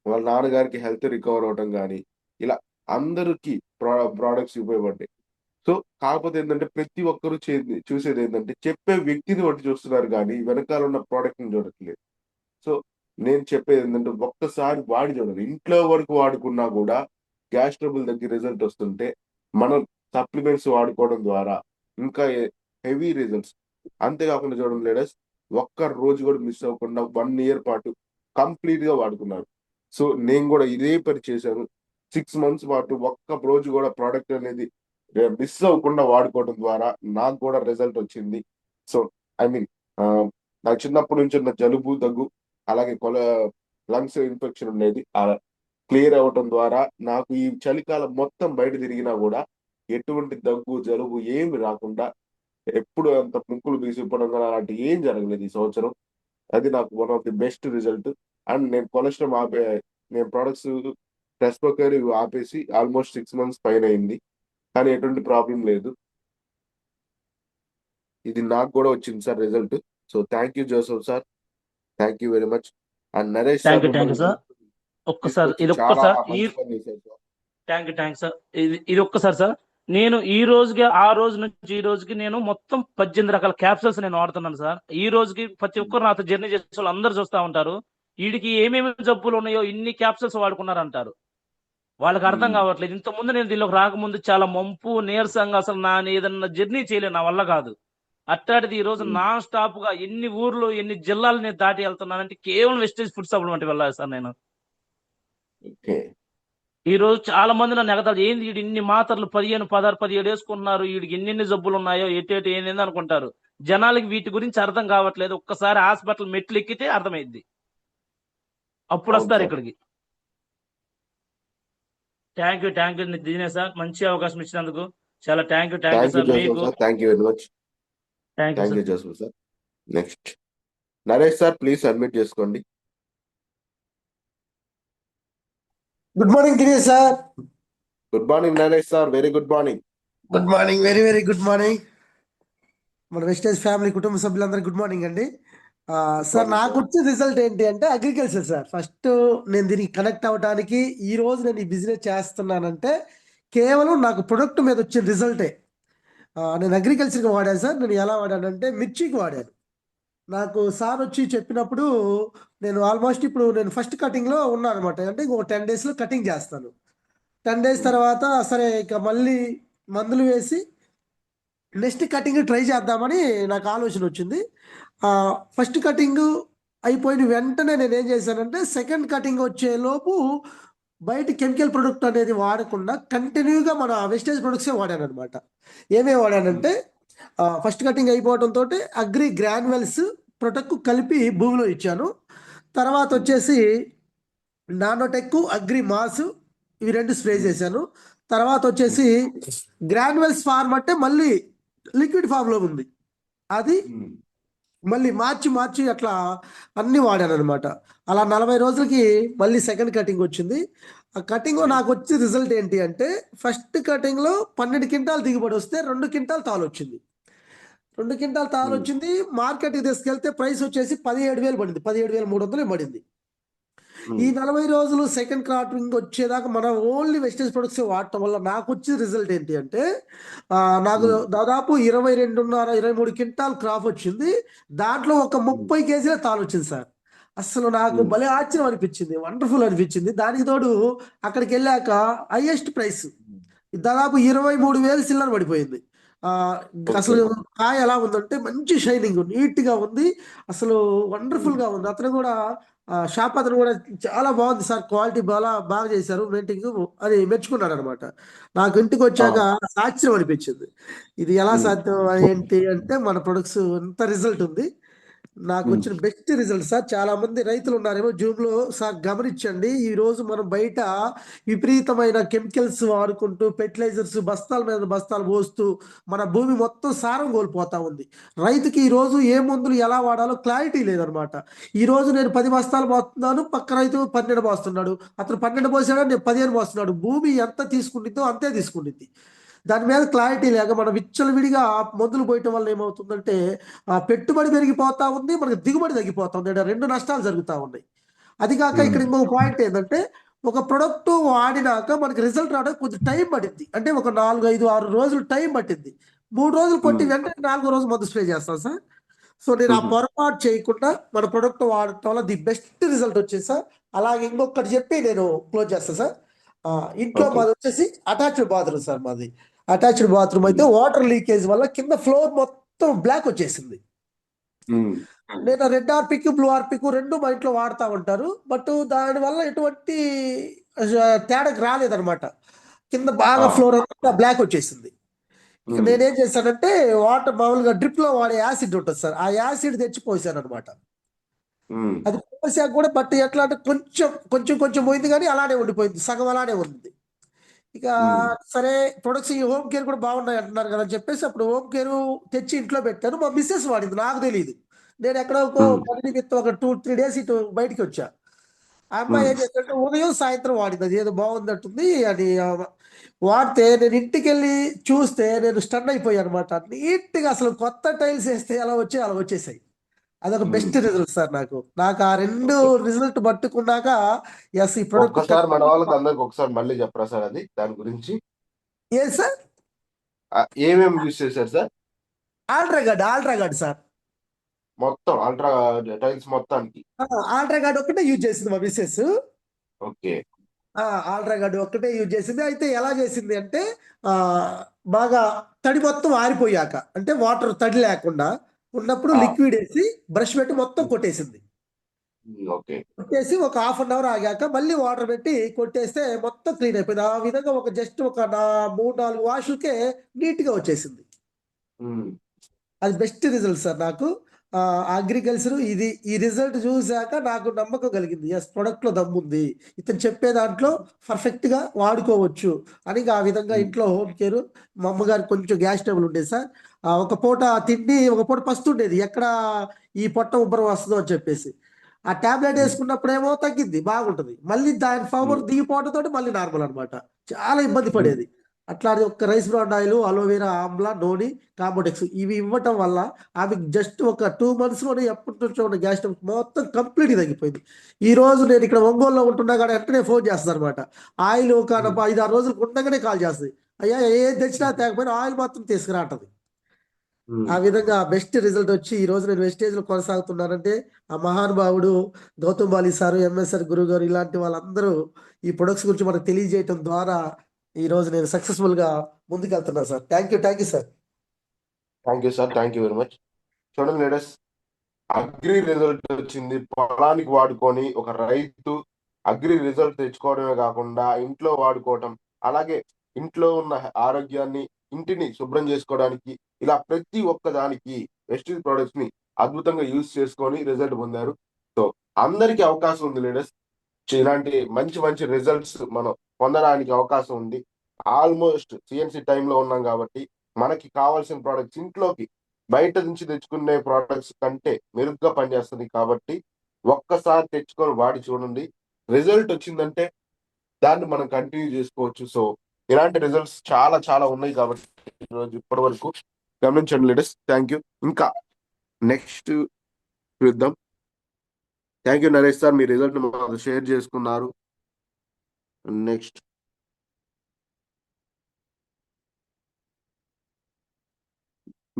వాళ్ళ నాన్నగారికి హెల్త్ రికవర్ అవడం కానీ, ఇలా అందరికి ప్రోడక్ట్స్ ఉపయోగపడ్డాయి. సో కాకపోతే ఏంటంటే ప్రతి ఒక్కరు చూసేది ఏంటంటే చెప్పే వ్యక్తిని బట్టి చూస్తున్నారు కానీ వెనకాల ఉన్న ప్రోడక్ట్ ని చూడట్లేదు. సో నేను చెప్పేది ఏంటంటే ఒక్కసారి వాడి చూడండి. ఇంట్లో వరకు వాడుకున్నా కూడా గ్యాస్ ట్రబుల్ దగ్గర రిజల్ట్ వస్తుంటే మనం సప్లిమెంట్స్ వాడుకోవడం ద్వారా ఇంకా హెవీ రిజల్ట్స్. అంతేకాకుండా చూడండి లేడీస్, ఒక్క రోజు కూడా మిస్ అవ్వకుండా 1 year పాటు కంప్లీట్ గా వాడుకున్నారు. సో నేను కూడా ఇదే పని చేశాను. 6 months పాటు ఒక్క రోజు కూడా ప్రోడక్ట్ అనేది మిస్ అవ్వకుండా వాడుకోవడం ద్వారా నాకు కూడా రిజల్ట్ వచ్చింది. సో ఐ మీన్ నాకు చిన్నప్పటి నుంచి ఉన్న జలుబు, దగ్గు, అలాగే లంగ్స్ ఇన్ఫెక్షన్ ఉండేది. క్లియర్ అవ్వటం ద్వారా నాకు ఈ చలికాలం మొత్తం బయట తిరిగినా కూడా ఎటువంటి దగ్గు, జలుబు ఏమి రాకుండా, ఎప్పుడు అంత ముక్కులు బీసిపోవడం కానీ అలాంటి ఏం జరగలేదు ఈ సంవత్సరం. అది నాకు one of the best result. And నేను కొలెస్ట్రాల్ నేను ప్రొడక్ట్స్ రెస్పోకేర్ ఆపేసి ఆల్మోస్ట్ 6 months పైన అయింది, కానీ ఎటువంటి ప్రాబ్లం లేదు. ఇది నాకు కూడా వచ్చింది sir result. So thank you Joseph sir, thank you very much. And Naresh sir ఒక్కసారి ఇది ఒక్కసారి సార్, నేను ఈ రోజుకి ఆ రోజు నుంచి ఈ రోజుకి నేను మొత్తం 18 రకాల క్యాప్సూల్స్ నేను వాడుతున్నాను సార్. ఈ రోజుకి ప్రతి ఒక్కరు నాతో జర్నీ చేసే వాళ్ళు అందరూ చూస్తూ ఉంటారు, వీడికి ఏమేమి జబ్బులు ఉన్నాయో ఇన్ని క్యాప్సూల్స్ వాడుకున్నారంటారు. వాళ్ళకి అర్థం కావట్లేదు. ఇంతకుముందు నేను దీనిలోకి రాకముందు చాలా మంపు, నీరసంగా అసలు ఏదన్నా జర్నీ చేయలేదు, నా వల్ల కాదు. అట్టాడిది ఈ రోజు నాన్ స్టాప్ గా ఎన్ని ఊర్లు ఎన్ని జిల్లాలు నేను దాటి వెళ్తున్నానంటే కేవలం వెస్టేజ్ ఫుడ్ సప్లిమెంట్ వెళ్ళాలి సార్. నేను ఈ రోజు చాలా మంది నన్ను ఎగతాడు, ఏంది వీడు ఇన్ని మాత్రలు 15, 16, 17 వేసుకున్నారు, వీడికి ఎన్ని జబ్బులు ఉన్నాయో ఏంటి ఏంది అనుకుంటారు. జనాలకి వీటి గురించి అర్థం కావట్లేదు. ఒక్కసారి హాస్పిటల్ మెట్లు ఎక్కితే అర్థమైంది, అప్పుడు వస్తారు ఇక్కడికి. థ్యాంక్ యూ దినేష్ సార్, మంచి అవకాశం ఇచ్చినందుకు చాలా థ్యాంక్ యూ సార్. మీకు thank you very much. Thank you Joseph sir. Next Naresh sir, please submit చేసుకోండి. Good morning Dinesh sir. Good morning Naresh sir, very good morning. Good morning, very very good morning. మన Vestige family కుటుంబ సభ్యులందరికీ good morning అండి. Sir నాకు వచ్చిన result ఏంటి అంటే agriculture sir. First నేను దీనికి కనెక్ట్ అవ్వడానికి, ఈ రోజు నేను ఈ బిజినెస్ చేస్తున్నానంటే కేవలం నాకు ప్రొడక్ట్ మీద వచ్చిన రిజల్టే. నేను అగ్రికల్చర్కి వాడాను సార్. నేను ఎలా వాడానంటే మిర్చికి వాడాను. నాకు సార్ వచ్చి చెప్పినప్పుడు నేను ఆల్మోస్ట్ ఇప్పుడు నేను ఫస్ట్ కటింగ్లో ఉన్నాను అనమాట. అంటే ఇంకో 10 daysలో కటింగ్ చేస్తాను. 10 days తర్వాత సరే ఇక మళ్ళీ మందులు వేసి నెక్స్ట్ కటింగ్ ట్రై చేద్దామని నాకు ఆలోచన వచ్చింది. ఫస్ట్ కటింగ్ అయిపోయిన వెంటనే నేను ఏం చేశానంటే సెకండ్ కటింగ్ వచ్చే లోపు బయట కెమికల్ ప్రొడక్ట్ అనేది వాడకుండా కంటిన్యూగా మన వెస్టేజ్ ప్రొడక్ట్సే వాడాను అనమాట. ఏమేమి వాడానంటే ఫస్ట్ కటింగ్ అయిపోవడంతో అగ్రి గ్రాన్యువల్స్ ప్రొటెక్ట్ కలిపి భూమిలో ఇచ్చాను. తర్వాత వచ్చేసి నానోటెక్ అగ్రి మాస్ ఇవి 2 స్ప్రే చేశాను. తర్వాత వచ్చేసి గ్రాన్యువల్స్ ఫార్మ్ అంటే మళ్ళీ లిక్విడ్ ఫామ్ లో ఉంది, అది మళ్ళీ మార్చి అట్లా అన్ని వాడాను అనమాట. అలా 40 రోజులకి మళ్ళీ సెకండ్ కటింగ్ వచ్చింది. ఆ కటింగ్ నాకు వచ్చే రిజల్ట్ ఏంటి అంటే ఫస్ట్ కటింగ్ లో 12 క్వింటాల్ దిగుబడి వస్తే 2 క్వింటాల్ తాలు వచ్చింది. 2 క్వింటాల్ తాలు వచ్చింది. మార్కెట్కి తీసుకెళ్తే ప్రైస్ వచ్చేసి 17,000 పడింది, 17,300 పడింది. ఈ 40 రోజులు సెకండ్ క్రాపింగ్ వచ్చేదాకా మనం ఓన్లీ వెస్టేజ్ ప్రొడక్ట్స్ వాడటం వల్ల నాకు వచ్చే రిజల్ట్ ఏంటి అంటే నాకు దాదాపు 22.5-23 క్వింటాల్ క్రాప్ వచ్చింది. దాంట్లో ఒక 30 కేజీల తాలు వచ్చింది సార్. అసలు నాకు భలే ఆశ్చర్యం అనిపించింది, వండర్ఫుల్ అనిపించింది. దానికి తోడు అక్కడికి వెళ్ళాక హైయెస్ట్ ప్రైస్ దాదాపు 23,000 చిల్లర పడిపోయింది. అసలు కాయ ఎలా ఉందంటే మంచి షైనింగ్, నీట్ గా ఉంది, అసలు వండర్ఫుల్ గా ఉంది. అతను కూడా షాప్ అతను కూడా చాలా బాగుంది సార్, క్వాలిటీ బాగా చేశారు మెయింటింగ్ అని మెచ్చుకున్నాడు అనమాట. నాకు ఇంటికి వచ్చాక ఆశ్చర్యం అనిపించింది, ఇది ఎలా సాధ్యం ఏంటి అంటే మన ప్రొడక్ట్స్ ఎంత రిజల్ట్ ఉంది. నాకు వచ్చిన బెస్ట్ రిజల్ట్ సార్. చాలా మంది రైతులు ఉన్నారేమో జూమ్ లో సార్ గమనించండి, ఈ రోజు మనం బయట విపరీతమైన కెమికల్స్ వాడుకుంటూ ఫెర్టిలైజర్స్ బస్తాల మీద బస్తాలు పోస్తూ మన భూమి మొత్తం సారం కోల్పోతా ఉంది. రైతుకి ఈ రోజు ఏ మందులు ఎలా వాడాలో క్లారిటీ లేదనమాట. ఈ రోజు నేను 10 బస్తాలు పోస్తున్నాను, పక్క రైతు 12 పోస్తున్నాడు, అతను 12 పోసాడు, నేను 15 పోస్తున్నాడు. భూమి ఎంత తీసుకుంటుందో అంతే తీసుకుంటుంది. దాని మీద క్లారిటీ లేక మనం విచ్చలవిడిగా మందులు పోయటం వల్ల ఏమవుతుందంటే పెట్టుబడి పెరిగిపోతా ఉంది, మనకి దిగుబడి తగ్గిపోతా ఉంది. 2 నష్టాలు జరుగుతూ ఉన్నాయి. అది కాక ఇక్కడ ఇంకొక పాయింట్ ఏంటంటే ఒక ప్రొడక్ట్ వాడినాక మనకి రిజల్ట్ రావడానికి కొంచెం టైం పట్టింది. అంటే ఒక 4, 5, 6 రోజులు టైం పట్టింది. 3 రోజులు కొట్టి వెంటనే 4వ రోజు మందు స్ప్రే చేస్తాను సార్. సో నేను ఆ పొరపాటు చేయకుండా మన ప్రొడక్ట్ వాడటం వల్ల ది బెస్ట్ రిజల్ట్ వచ్చింది సార్. అలాగే ఇంకొకటి చెప్పి నేను క్లోజ్ చేస్తాను సార్. ఇంట్లో మాది వచ్చేసి అటాచ్డ్ బాత్రూమ్ సార్. మాది అటాచ్డ్ బాత్రూమ్ అయితే వాటర్ లీకేజ్ వల్ల కింద ఫ్లోర్ మొత్తం బ్లాక్ వచ్చేసింది. నేను రెడ్ హార్పిక్, బ్లూ హార్పిక్ 2 మా ఇంట్లో వాడుతూ ఉంటారు, బట్ దానివల్ల ఎటువంటి తేడాకి రాలేదనమాట. కింద బాగా ఫ్లోర్ అంతా బ్లాక్ వచ్చేసింది. ఇక నేనేం చేశానంటే వాటర్ మామూలుగా డ్రిప్ లో వాడే యాసిడ్ ఉంటుంది సార్, ఆ యాసిడ్ తెచ్చి పోసాను అనమాట. అది పోసాక కూడా బట్ ఎట్లా అంటే కొంచెం పోయింది, కానీ అలానే ఉండిపోయింది, సగం అలానే ఉంది. ఇక సరే ప్రొడక్ట్స్ ఈ హోమ్ కేర్ కూడా బాగున్నాయి అంటున్నారు కదా అని చెప్పేసి అప్పుడు హోమ్ కేర్ తెచ్చి ఇంట్లో పెట్టాను. మా మిస్సెస్ వాడింది, నాకు తెలియదు. నేను ఎక్కడ పని నిమిత్తం ఒక 2-3 డేస్ ఇటు బయటికి వచ్చా. ఆ అమ్మాయి ఏం చేస్తుంటే ఉదయం సాయంత్రం వాడింది, అది ఏదో బాగుందంటుంది అని వాడితే నేను ఇంటికి వెళ్ళి చూస్తే నేను స్టన్ అయిపోయాను అనమాట. నీట్ గా అసలు కొత్త టైల్స్ వేస్తే ఎలా వచ్చాయి అలా వచ్చేసాయి. అదొక బెస్ట్ రిజల్ట్ సార్. నాకు ఆ 2 రిజల్ట్ పట్టుకున్నాక ఎస్ ఈ ప్రొడక్ట్ ఒక్కసారి మన వాళ్ళకి అందరికి ఒకసారి మళ్ళీ చెప్పరా సార్ అది దాని గురించి? ఏ సార్ ఏమేమి యూజ్ చేశారు సార్? ఆల్ట్రాగార్డ్ సార్, మొత్తం అల్ట్రా టైల్స్ మొత్తానికి ఆల్ట్రాగార్డ్ ఒక్కటే యూజ్ చేసింది మా మిస్సెస్. ఓకే, ఆల్ట్రాగార్డ్ ఒక్కటే యూజ్ చేసింది. అయితే ఎలా చేసింది అంటే బాగా తడి మొత్తం ఆరిపోయాక, అంటే వాటర్ తడి లేకుండా ఉన్నప్పుడు లిక్విడ్ వేసి బ్రష్ పెట్టి మొత్తం కొట్టేసింది. కొట్టేసి ఒక 1/2 అవర్ ఆగాక మళ్ళీ వాటర్ పెట్టి కొట్టేస్తే మొత్తం క్లీన్ అయిపోయింది. ఆ విధంగా జస్ట్ ఒక 3-4 వాషులకే నీట్ గా వచ్చేసింది. అది బెస్ట్ రిజల్ట్ సార్ నాకు. అగ్రికల్చర్ ఈ రిజల్ట్ చూసాక నాకు నమ్మకం కలిగింది, ఎస్ ప్రొడక్ట్ లో దమ్ముంది, ఇతను చెప్పే దాంట్లో పర్ఫెక్ట్ గా వాడుకోవచ్చు అని. ఆ విధంగా ఇంట్లో హోమ్ కేర్, మా అమ్మగారికి కొంచెం గ్యాస్ ట్రబుల్ ఉండేది సార్. ఒక పూట తిండి, ఒక పూట పస్తుండేది, ఎక్కడ ఈ పొట్ట ఉబ్బరం వస్తుందో అని చెప్పేసి. ఆ టాబ్లెట్ వేసుకున్నప్పుడేమో తగ్గింది, బాగుంటుంది, మళ్ళీ దాని పవర్ దిగిపోవడంతో మళ్ళీ నార్మల్ అనమాట. చాలా ఇబ్బంది పడేది. అట్లాంటి ఒక rice bran oil, aloe vera, amla, noni, కాంబోటెక్స్ ఇవి ఇవ్వటం వల్ల ఆమెకు జస్ట్ ఒక 2 months లోనే ఎప్పటి నుంచో ఉన్న గ్యాస్ ట్రబుల్ మొత్తం కంప్లీట్ తగ్గిపోయింది. ఈ రోజు నేను ఇక్కడ ఒంగోలులో ఉంటున్నా కానీ వెంటనే ఫోన్ చేస్తాను అనమాట. ఆయిల్ ఒక 5-6 రోజులు ఉండగానే కాల్ చేస్తుంది, అయ్యా ఏం తెచ్చినా తేకపోయినా ఆయిల్ మాత్రం తీసుకురా అంటది. ఆ విధంగా బెస్ట్ రిజల్ట్ వచ్చి ఈ రోజు నేను వెస్టేజ్ లో కొనసాగుతున్నానంటే ఆ మహానుభావుడు గౌతమ్ బాలి సారు, ఎంఎస్ఆర్ గురువు గారు ఇలాంటి వాళ్ళందరూ ఈ ప్రొడక్ట్స్ గురించి మనకు తెలియజేయటం ద్వారా ఈ రోజు నేను సక్సెస్ఫుల్ గా ముందుకెళ్తున్నా sir. Thank you sir. Thank you sir, thank you very much. చూడండి లేడీస్, అగ్రి రిజల్ట్ వచ్చింది, పొలానికి వాడుకొని ఒక రైతు అగ్రి రిజల్ట్ తెచ్చుకోవడమే కాకుండా ఇంట్లో వాడుకోవటం, అలాగే ఇంట్లో ఉన్న ఆరోగ్యాన్ని, ఇంటిని శుభ్రం చేసుకోవడానికి, ఇలా ప్రతి ఒక్క దానికి వెస్టీజ్ ప్రొడక్ట్స్ ని అద్భుతంగా యూజ్ చేసుకొని రిజల్ట్ పొందారు. సో అందరికీ అవకాశం ఉంది లీడర్స్, ఇలాంటి మంచి మంచి రిజల్ట్స్ మనం పొందడానికి అవకాశం ఉంది. ఆల్మోస్ట్ సిఎన్సి టైంలో ఉన్నాం కాబట్టి మనకి కావాల్సిన ప్రోడక్ట్స్ ఇంట్లోకి బయట నుంచి తెచ్చుకునే ప్రోడక్ట్స్ కంటే మెరుగ్గా పనిచేస్తుంది కాబట్టి ఒక్కసారి తెచ్చుకొని వాడి చూడండి. రిజల్ట్ వచ్చిందంటే దాన్ని మనం కంటిన్యూ చేసుకోవచ్చు. సో ఇలాంటి రిజల్ట్స్ చాలా చాలా ఉన్నాయి కాబట్టి ఈరోజు ఇప్పటి వరకు గమనించండి లీడర్స్. Thank you. ఇంకా నెక్స్ట్ చూద్దాం. థ్యాంక్ యూ నరేష్ సార్, మీ రిజల్ట్ మాకు షేర్ చేసుకున్నారు. Next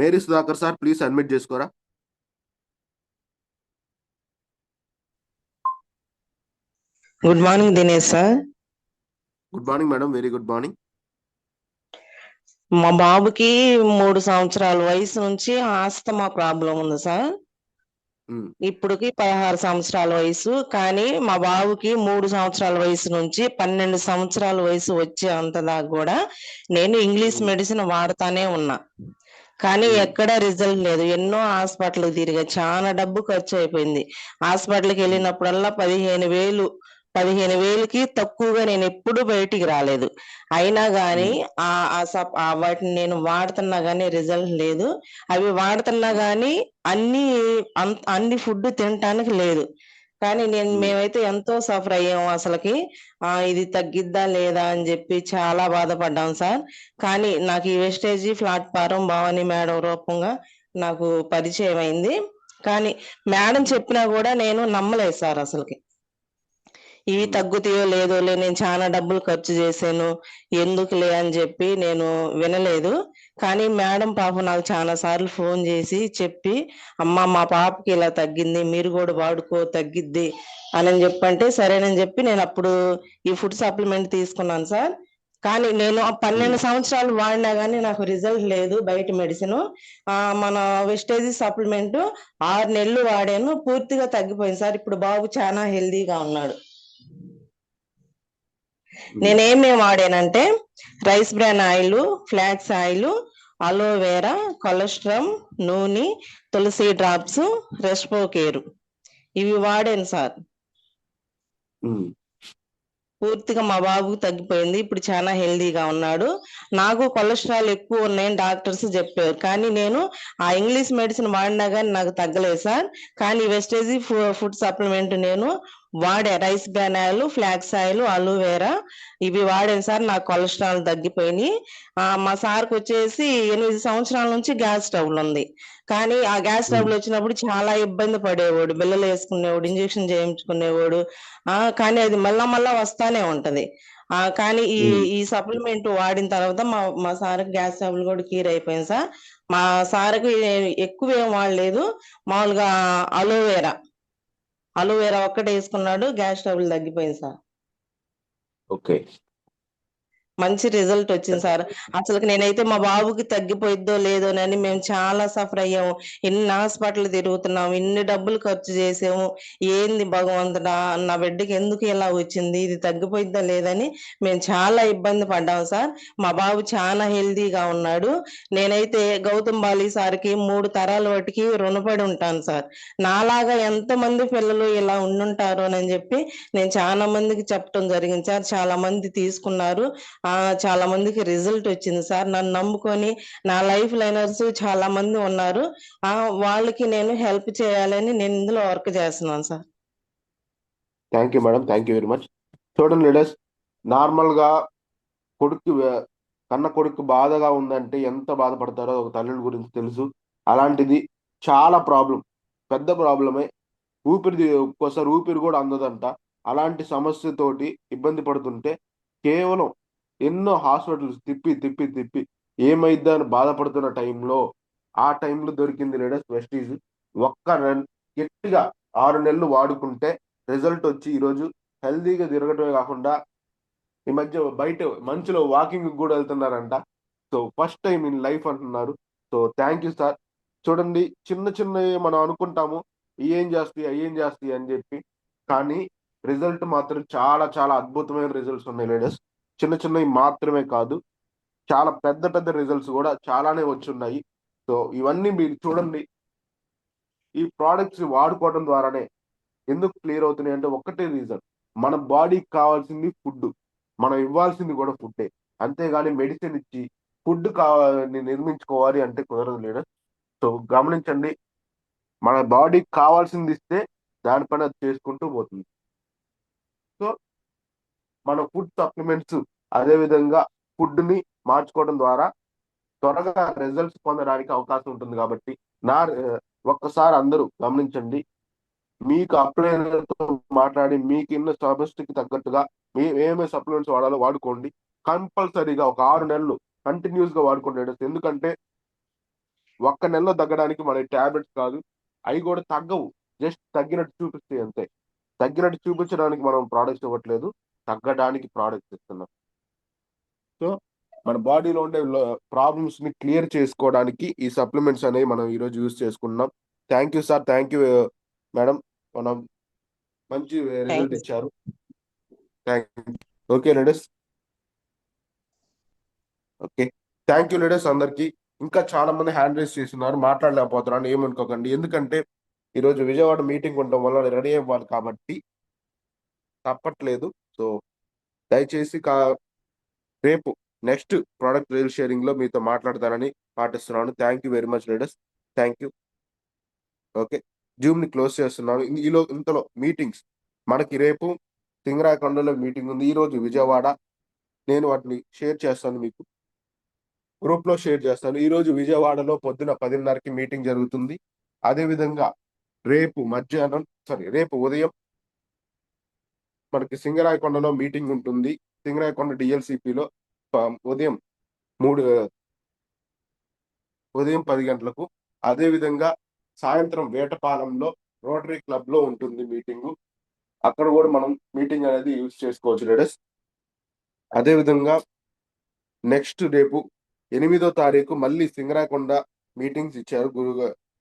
Mary Sudhakar sir, please admit చేసుకోరా. Good morning Dinesh sir. Good morning madam, very good morning. మా బాబుకి 3 సంవత్సరాల వయసు నుంచి ఆస్తమా ప్రాబ్లం ఉంది సార్. ఇప్పుడుకి 16 సంవత్సరాల వయసు. కానీ మా బాబుకి 3 సంవత్సరాల వయసు నుంచి 12 సంవత్సరాల వయసు వచ్చే అంతదాకా కూడా నేను ఇంగ్లీష్ మెడిసిన్ వాడుతానే ఉన్నా, కానీ ఎక్కడా రిజల్ట్ లేదు. ఎన్నో హాస్పిటల్కి తిరిగా, చాలా డబ్బు ఖర్చు అయిపోయింది. హాస్పిటల్కి వెళ్ళినప్పుడల్లా 15,000కి తక్కువగా నేను ఎప్పుడు బయటికి రాలేదు. అయినా గానీ వాటిని నేను వాడుతున్నా గానీ రిజల్ట్ లేదు. అవి వాడుతున్నా గానీ అన్ని ఫుడ్ తినటానికి లేదు. కానీ మేమైతే ఎంతో సఫర్ అయ్యాము అసలుకి. ఇది తగ్గిద్దా లేదా అని చెప్పి చాలా బాధపడ్డాం సార్. కానీ నాకు ఈ వెస్టేజీ ప్లాట్ఫారం భవానీ మేడం రూపంగా నాకు పరిచయం అయింది. కానీ మేడం చెప్పినా కూడా నేను నమ్మలేదు సార్ అసలుకి. ఇవి తగ్గుతాయో లేదోలే, నేను చాలా డబ్బులు ఖర్చు చేశాను, ఎందుకులే అని చెప్పి నేను వినలేదు. కానీ మేడం పాప నాకు చాలా సార్లు ఫోన్ చేసి చెప్పి, అమ్మ మా పాపకి ఇలా తగ్గింది, మీరు కూడా వాడుకో తగ్గిద్ది అని చెప్పంటే సరేనని చెప్పి నేను అప్పుడు ఈ ఫుడ్ సప్లిమెంట్ తీసుకున్నాను సార్. కానీ నేను 12 సంవత్సరాలు వాడినా గానీ నాకు రిజల్ట్ లేదు బయట మెడిసిన్. మన వెస్టేజీ సప్లిమెంట్ 6 నెలలు వాడాను, పూర్తిగా తగ్గిపోయింది సార్. ఇప్పుడు బాబు చాలా హెల్దీగా ఉన్నాడు. నేనేమేమి వాడానంటే rice bran oil, flax oil, aloe vera, cholesterol, నూనె, తులసి డ్రాప్స్, రెస్పో కేరు, ఇవి వాడాను సార్. పూర్తిగా మా బాబుకు తగ్గిపోయింది. ఇప్పుడు చాలా హెల్దీగా ఉన్నాడు. నాకు కొలెస్ట్రాల్ ఎక్కువ ఉన్నాయని డాక్టర్స్ చెప్పారు, కానీ నేను ఆ ఇంగ్లీష్ మెడిసిన్ వాడినా కానీ నాకు తగ్గలేదు సార్. కానీ వెస్టేజీ ఫుడ్ సప్లిమెంట్ నేను వాడే rice bran oil, flax oil, aloe vera ఇవి వాడాను సార్. నాకు కొలెస్ట్రాల్ తగ్గిపోయినాయి. మా సార్కి వచ్చేసి 8 సంవత్సరాల నుంచి గ్యాస్ ట్రబుల్ ఉంది. కానీ ఆ గ్యాస్ ట్రబుల్ వచ్చినప్పుడు చాలా ఇబ్బంది పడేవాడు, బిల్లలు వేసుకునేవాడు, ఇంజెక్షన్ చేయించుకునేవాడు. కానీ అది మళ్ళా వస్తానే ఉంటది. కానీ ఈ సప్లిమెంట్ వాడిన తర్వాత మా సార్కి గ్యాస్ ట్రబుల్ కూడా క్లియర్ అయిపోయింది సార్. మా సార్కి ఎక్కువ ఏం వాడలేదు, మామూలుగా అలోవేరా ఒక్కటే వేసుకున్నాడు, గ్యాస్ ట్రబుల్ తగ్గిపోయింది సార్. ఓకే, మంచి రిజల్ట్ వచ్చింది సార్. అసలు నేనైతే మా బాబుకి తగ్గిపోయిద్దో లేదోనని మేము చాలా సఫర్ అయ్యాము. ఎన్ని హాస్పిటల్ తిరుగుతున్నాము, ఇన్ని డబ్బులు ఖర్చు చేసాము. ఏంది భగవంతుడా, నా బిడ్డకి ఎందుకు ఇలా వచ్చింది, ఇది తగ్గిపోయిద్దా లేదని మేము చాలా ఇబ్బంది పడ్డాము సార్. మా బాబు చాలా హెల్దీగా ఉన్నాడు. నేనైతే గౌతమ్ బాలి సార్కి 3 తరాల వాటికి రుణపడి ఉంటాను సార్. నాలాగా ఎంతమంది పిల్లలు ఇలా ఉండుంటారు అని చెప్పి నేను చాలా మందికి చెప్పడం జరిగింది సార్. చాలా మంది తీసుకున్నారు, చాలా మందికి రిజల్ట్ వచ్చింది సార్. నన్ను నమ్ముకొని నా లైఫ్ లైనర్స్ చాలా మంది ఉన్నారు. వాళ్ళకి నేను హెల్ప్ చేయాలని నేను ఇందులో వర్క్ చేస్తున్నాను sir. Thank you madam, thank you very much. చూడండి లీడర్స్, నార్మల్ గా కన్న కొడుకు బాధగా ఉందంటే ఎంత బాధపడతారో ఒక తల్లి గురించి తెలుసు. అలాంటిది చాలా ప్రాబ్లం, పెద్ద ప్రాబ్లమే. ఒక్కోసారి ఊపిరి కూడా అందదంట. అలాంటి సమస్యతోటి ఇబ్బంది పడుతుంటే కేవలం ఎన్నో హాస్పిటల్స్ తిప్పి ఏమైద్దా అని బాధపడుతున్న ఆ టైంలో దొరికింది లీడర్స్ వెస్టీజ్. గట్టిగా 6 నెలలు వాడుకుంటే రిజల్ట్ వచ్చి ఈరోజు హెల్దీగా తిరగటమే కాకుండా ఈ మధ్య బయట మంచులో వాకింగ్ కూడా వెళ్తున్నారంట. So first time in life అంటున్నారు. So thank you sir. చూడండి, చిన్నవి మనం అనుకుంటాము, ఏం చేస్తాయి ఏం చేస్తాయి అని చెప్పి. కానీ రిజల్ట్ మాత్రం చాలా చాలా అద్భుతమైన రిజల్ట్స్ ఉన్నాయి లేడీస్. చిన్న చిన్నవి మాత్రమే కాదు, చాలా పెద్ద పెద్ద రిజల్ట్స్ కూడా చాలానే వచ్చున్నాయి. సో ఇవన్నీ మీరు చూడండి. ఈ ప్రోడక్ట్స్ వాడుకోవడం ద్వారానే ఎందుకు క్లియర్ అవుతున్నాయి అంటే ఒక్కటే రీజన్, మన బాడీకి కావాల్సింది ఫుడ్, మనం ఇవ్వాల్సింది కూడా ఫుడ్డే. అంతేగాని మెడిసిన్ ఇచ్చి ఫుడ్ కావాలని నిర్మించుకోవాలి అంటే కుదరదు లేడీస్. సో గమనించండి, మన బాడీకి కావాల్సింది ఇస్తే దానిపైన అది చేసుకుంటూ పోతుంది. సో మన ఫుడ్ సప్లిమెంట్స్ అదే విధంగా ఫుడ్ ని మార్చుకోవడం ద్వారా త్వరగా రిజల్ట్స్ పొందడానికి అవకాశం ఉంటుంది. కాబట్టి ఒక్కసారి అందరూ గమనించండి. మీకు అప్లైనర్తో మాట్లాడి మీకు ఇన్న సమస్యకి తగ్గట్టుగా మీ ఏమేమి సప్లిమెంట్స్ వాడాలో వాడుకోండి. కంపల్సరీగా ఒక 6 నెలలు కంటిన్యూస్ గా వాడుకోండి. ఎందుకంటే ఒక్క నెలలో తగ్గడానికి మన టాబ్లెట్స్ కాదు, అవి కూడా తగ్గవు, జస్ట్ తగ్గినట్టు చూపిస్తాయి అంతే. తగ్గినట్టు చూపించడానికి మనం ప్రోడక్ట్స్ ఇవ్వట్లేదు, తగ్గడానికి ప్రోడక్ట్స్ ఇస్తున్నాం. సో మన బాడీలో ఉండే ప్రాబ్లమ్స్ ని క్లియర్ చేసుకోవడానికి ఈ సప్లిమెంట్స్ అనేవి మనం ఈరోజు యూజ్ చేసుకుంటున్నాం. Thank you sir, thank you madam, మనం మంచి రిజల్ట్ ఇచ్చారు. Okay ladies, okay thank you ladies అందరికి. ఇంకా చాలా మంది హ్యాండ్ రైజ్ చేస్తున్నారు, మాట్లాడలేకపోతున్నాను, ఏమనుకోకండి. ఎందుకంటే ఈరోజు విజయవాడ మీటింగ్ ఉండడం వల్ల రెడీ అవ్వాలి కాబట్టి తప్పట్లేదు. సో దయచేసి రేపు నెక్స్ట్ ప్రోడక్ట్ రీల్ షేరింగ్ లో మీతో మాట్లాడతానని పాటిస్తున్నాను. Thank you very much ladies, thank you. Okay, Zoom ని క్లోజ్ చేస్తున్నాను. ఇంతలో మీటింగ్స్ మనకి రేపు సింగరాయకొండలో మీటింగ్ ఉంది, ఈ రోజు విజయవాడ. నేను వాటిని షేర్ చేస్తాను, మీకు గ్రూప్ లో షేర్ చేస్తాను. ఈ రోజు విజయవాడలో పొద్దున 10:30కి మీటింగ్ జరుగుతుంది. అదే విధంగా రేపు ఉదయం మనకి సింగరాయకొండలో మీటింగ్ ఉంటుంది. సింగరాయకొండ డిఎల్సిపిలో ఉదయం 10 గంటలకు. అదే విధంగా సాయంత్రం వేటపాలెంలో రోటరీ క్లబ్ లో ఉంటుంది మీటింగ్. అక్కడ కూడా మనం మీటింగ్ అనేది యూజ్ చేసుకోవచ్చు లేడీస్. అదే విధంగా నెక్స్ట్ రేపు 8వ తారీఖు మళ్ళీ సింగరాయకొండ మీటింగ్స్ ఇచ్చారు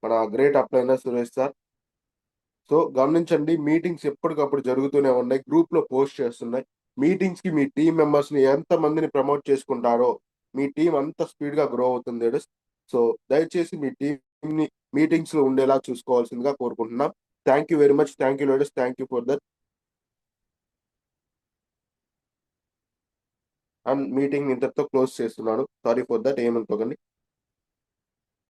మన గ్రేట్ అప్లైనర్ సురేష్ సార్. సో గమనించండి, మీటింగ్స్ ఎప్పటికప్పుడు జరుగుతూనే ఉన్నాయి, గ్రూప్ లో పోస్ట్ చేస్తున్నాయి. మీటింగ్స్ కి మీ టీం మెంబర్స్ ని ఎంత మందిని ప్రమోట్ చేసుకుంటారో మీ టీం అంత స్పీడ్ గా గ్రో అవుతుంది లేడీస్. సో దయచేసి మీ టీం ని మీటింగ్స్ లో ఉండేలా చూసుకోవాల్సిందిగా కోరుకుంటున్నాం. Thank you very much, thank you ladies, thank you for that. And meeting ఇంతటితో క్లోజ్ చేస్తున్నాను. సారీ ఫర్ దట్, ఏమనుకోకండి.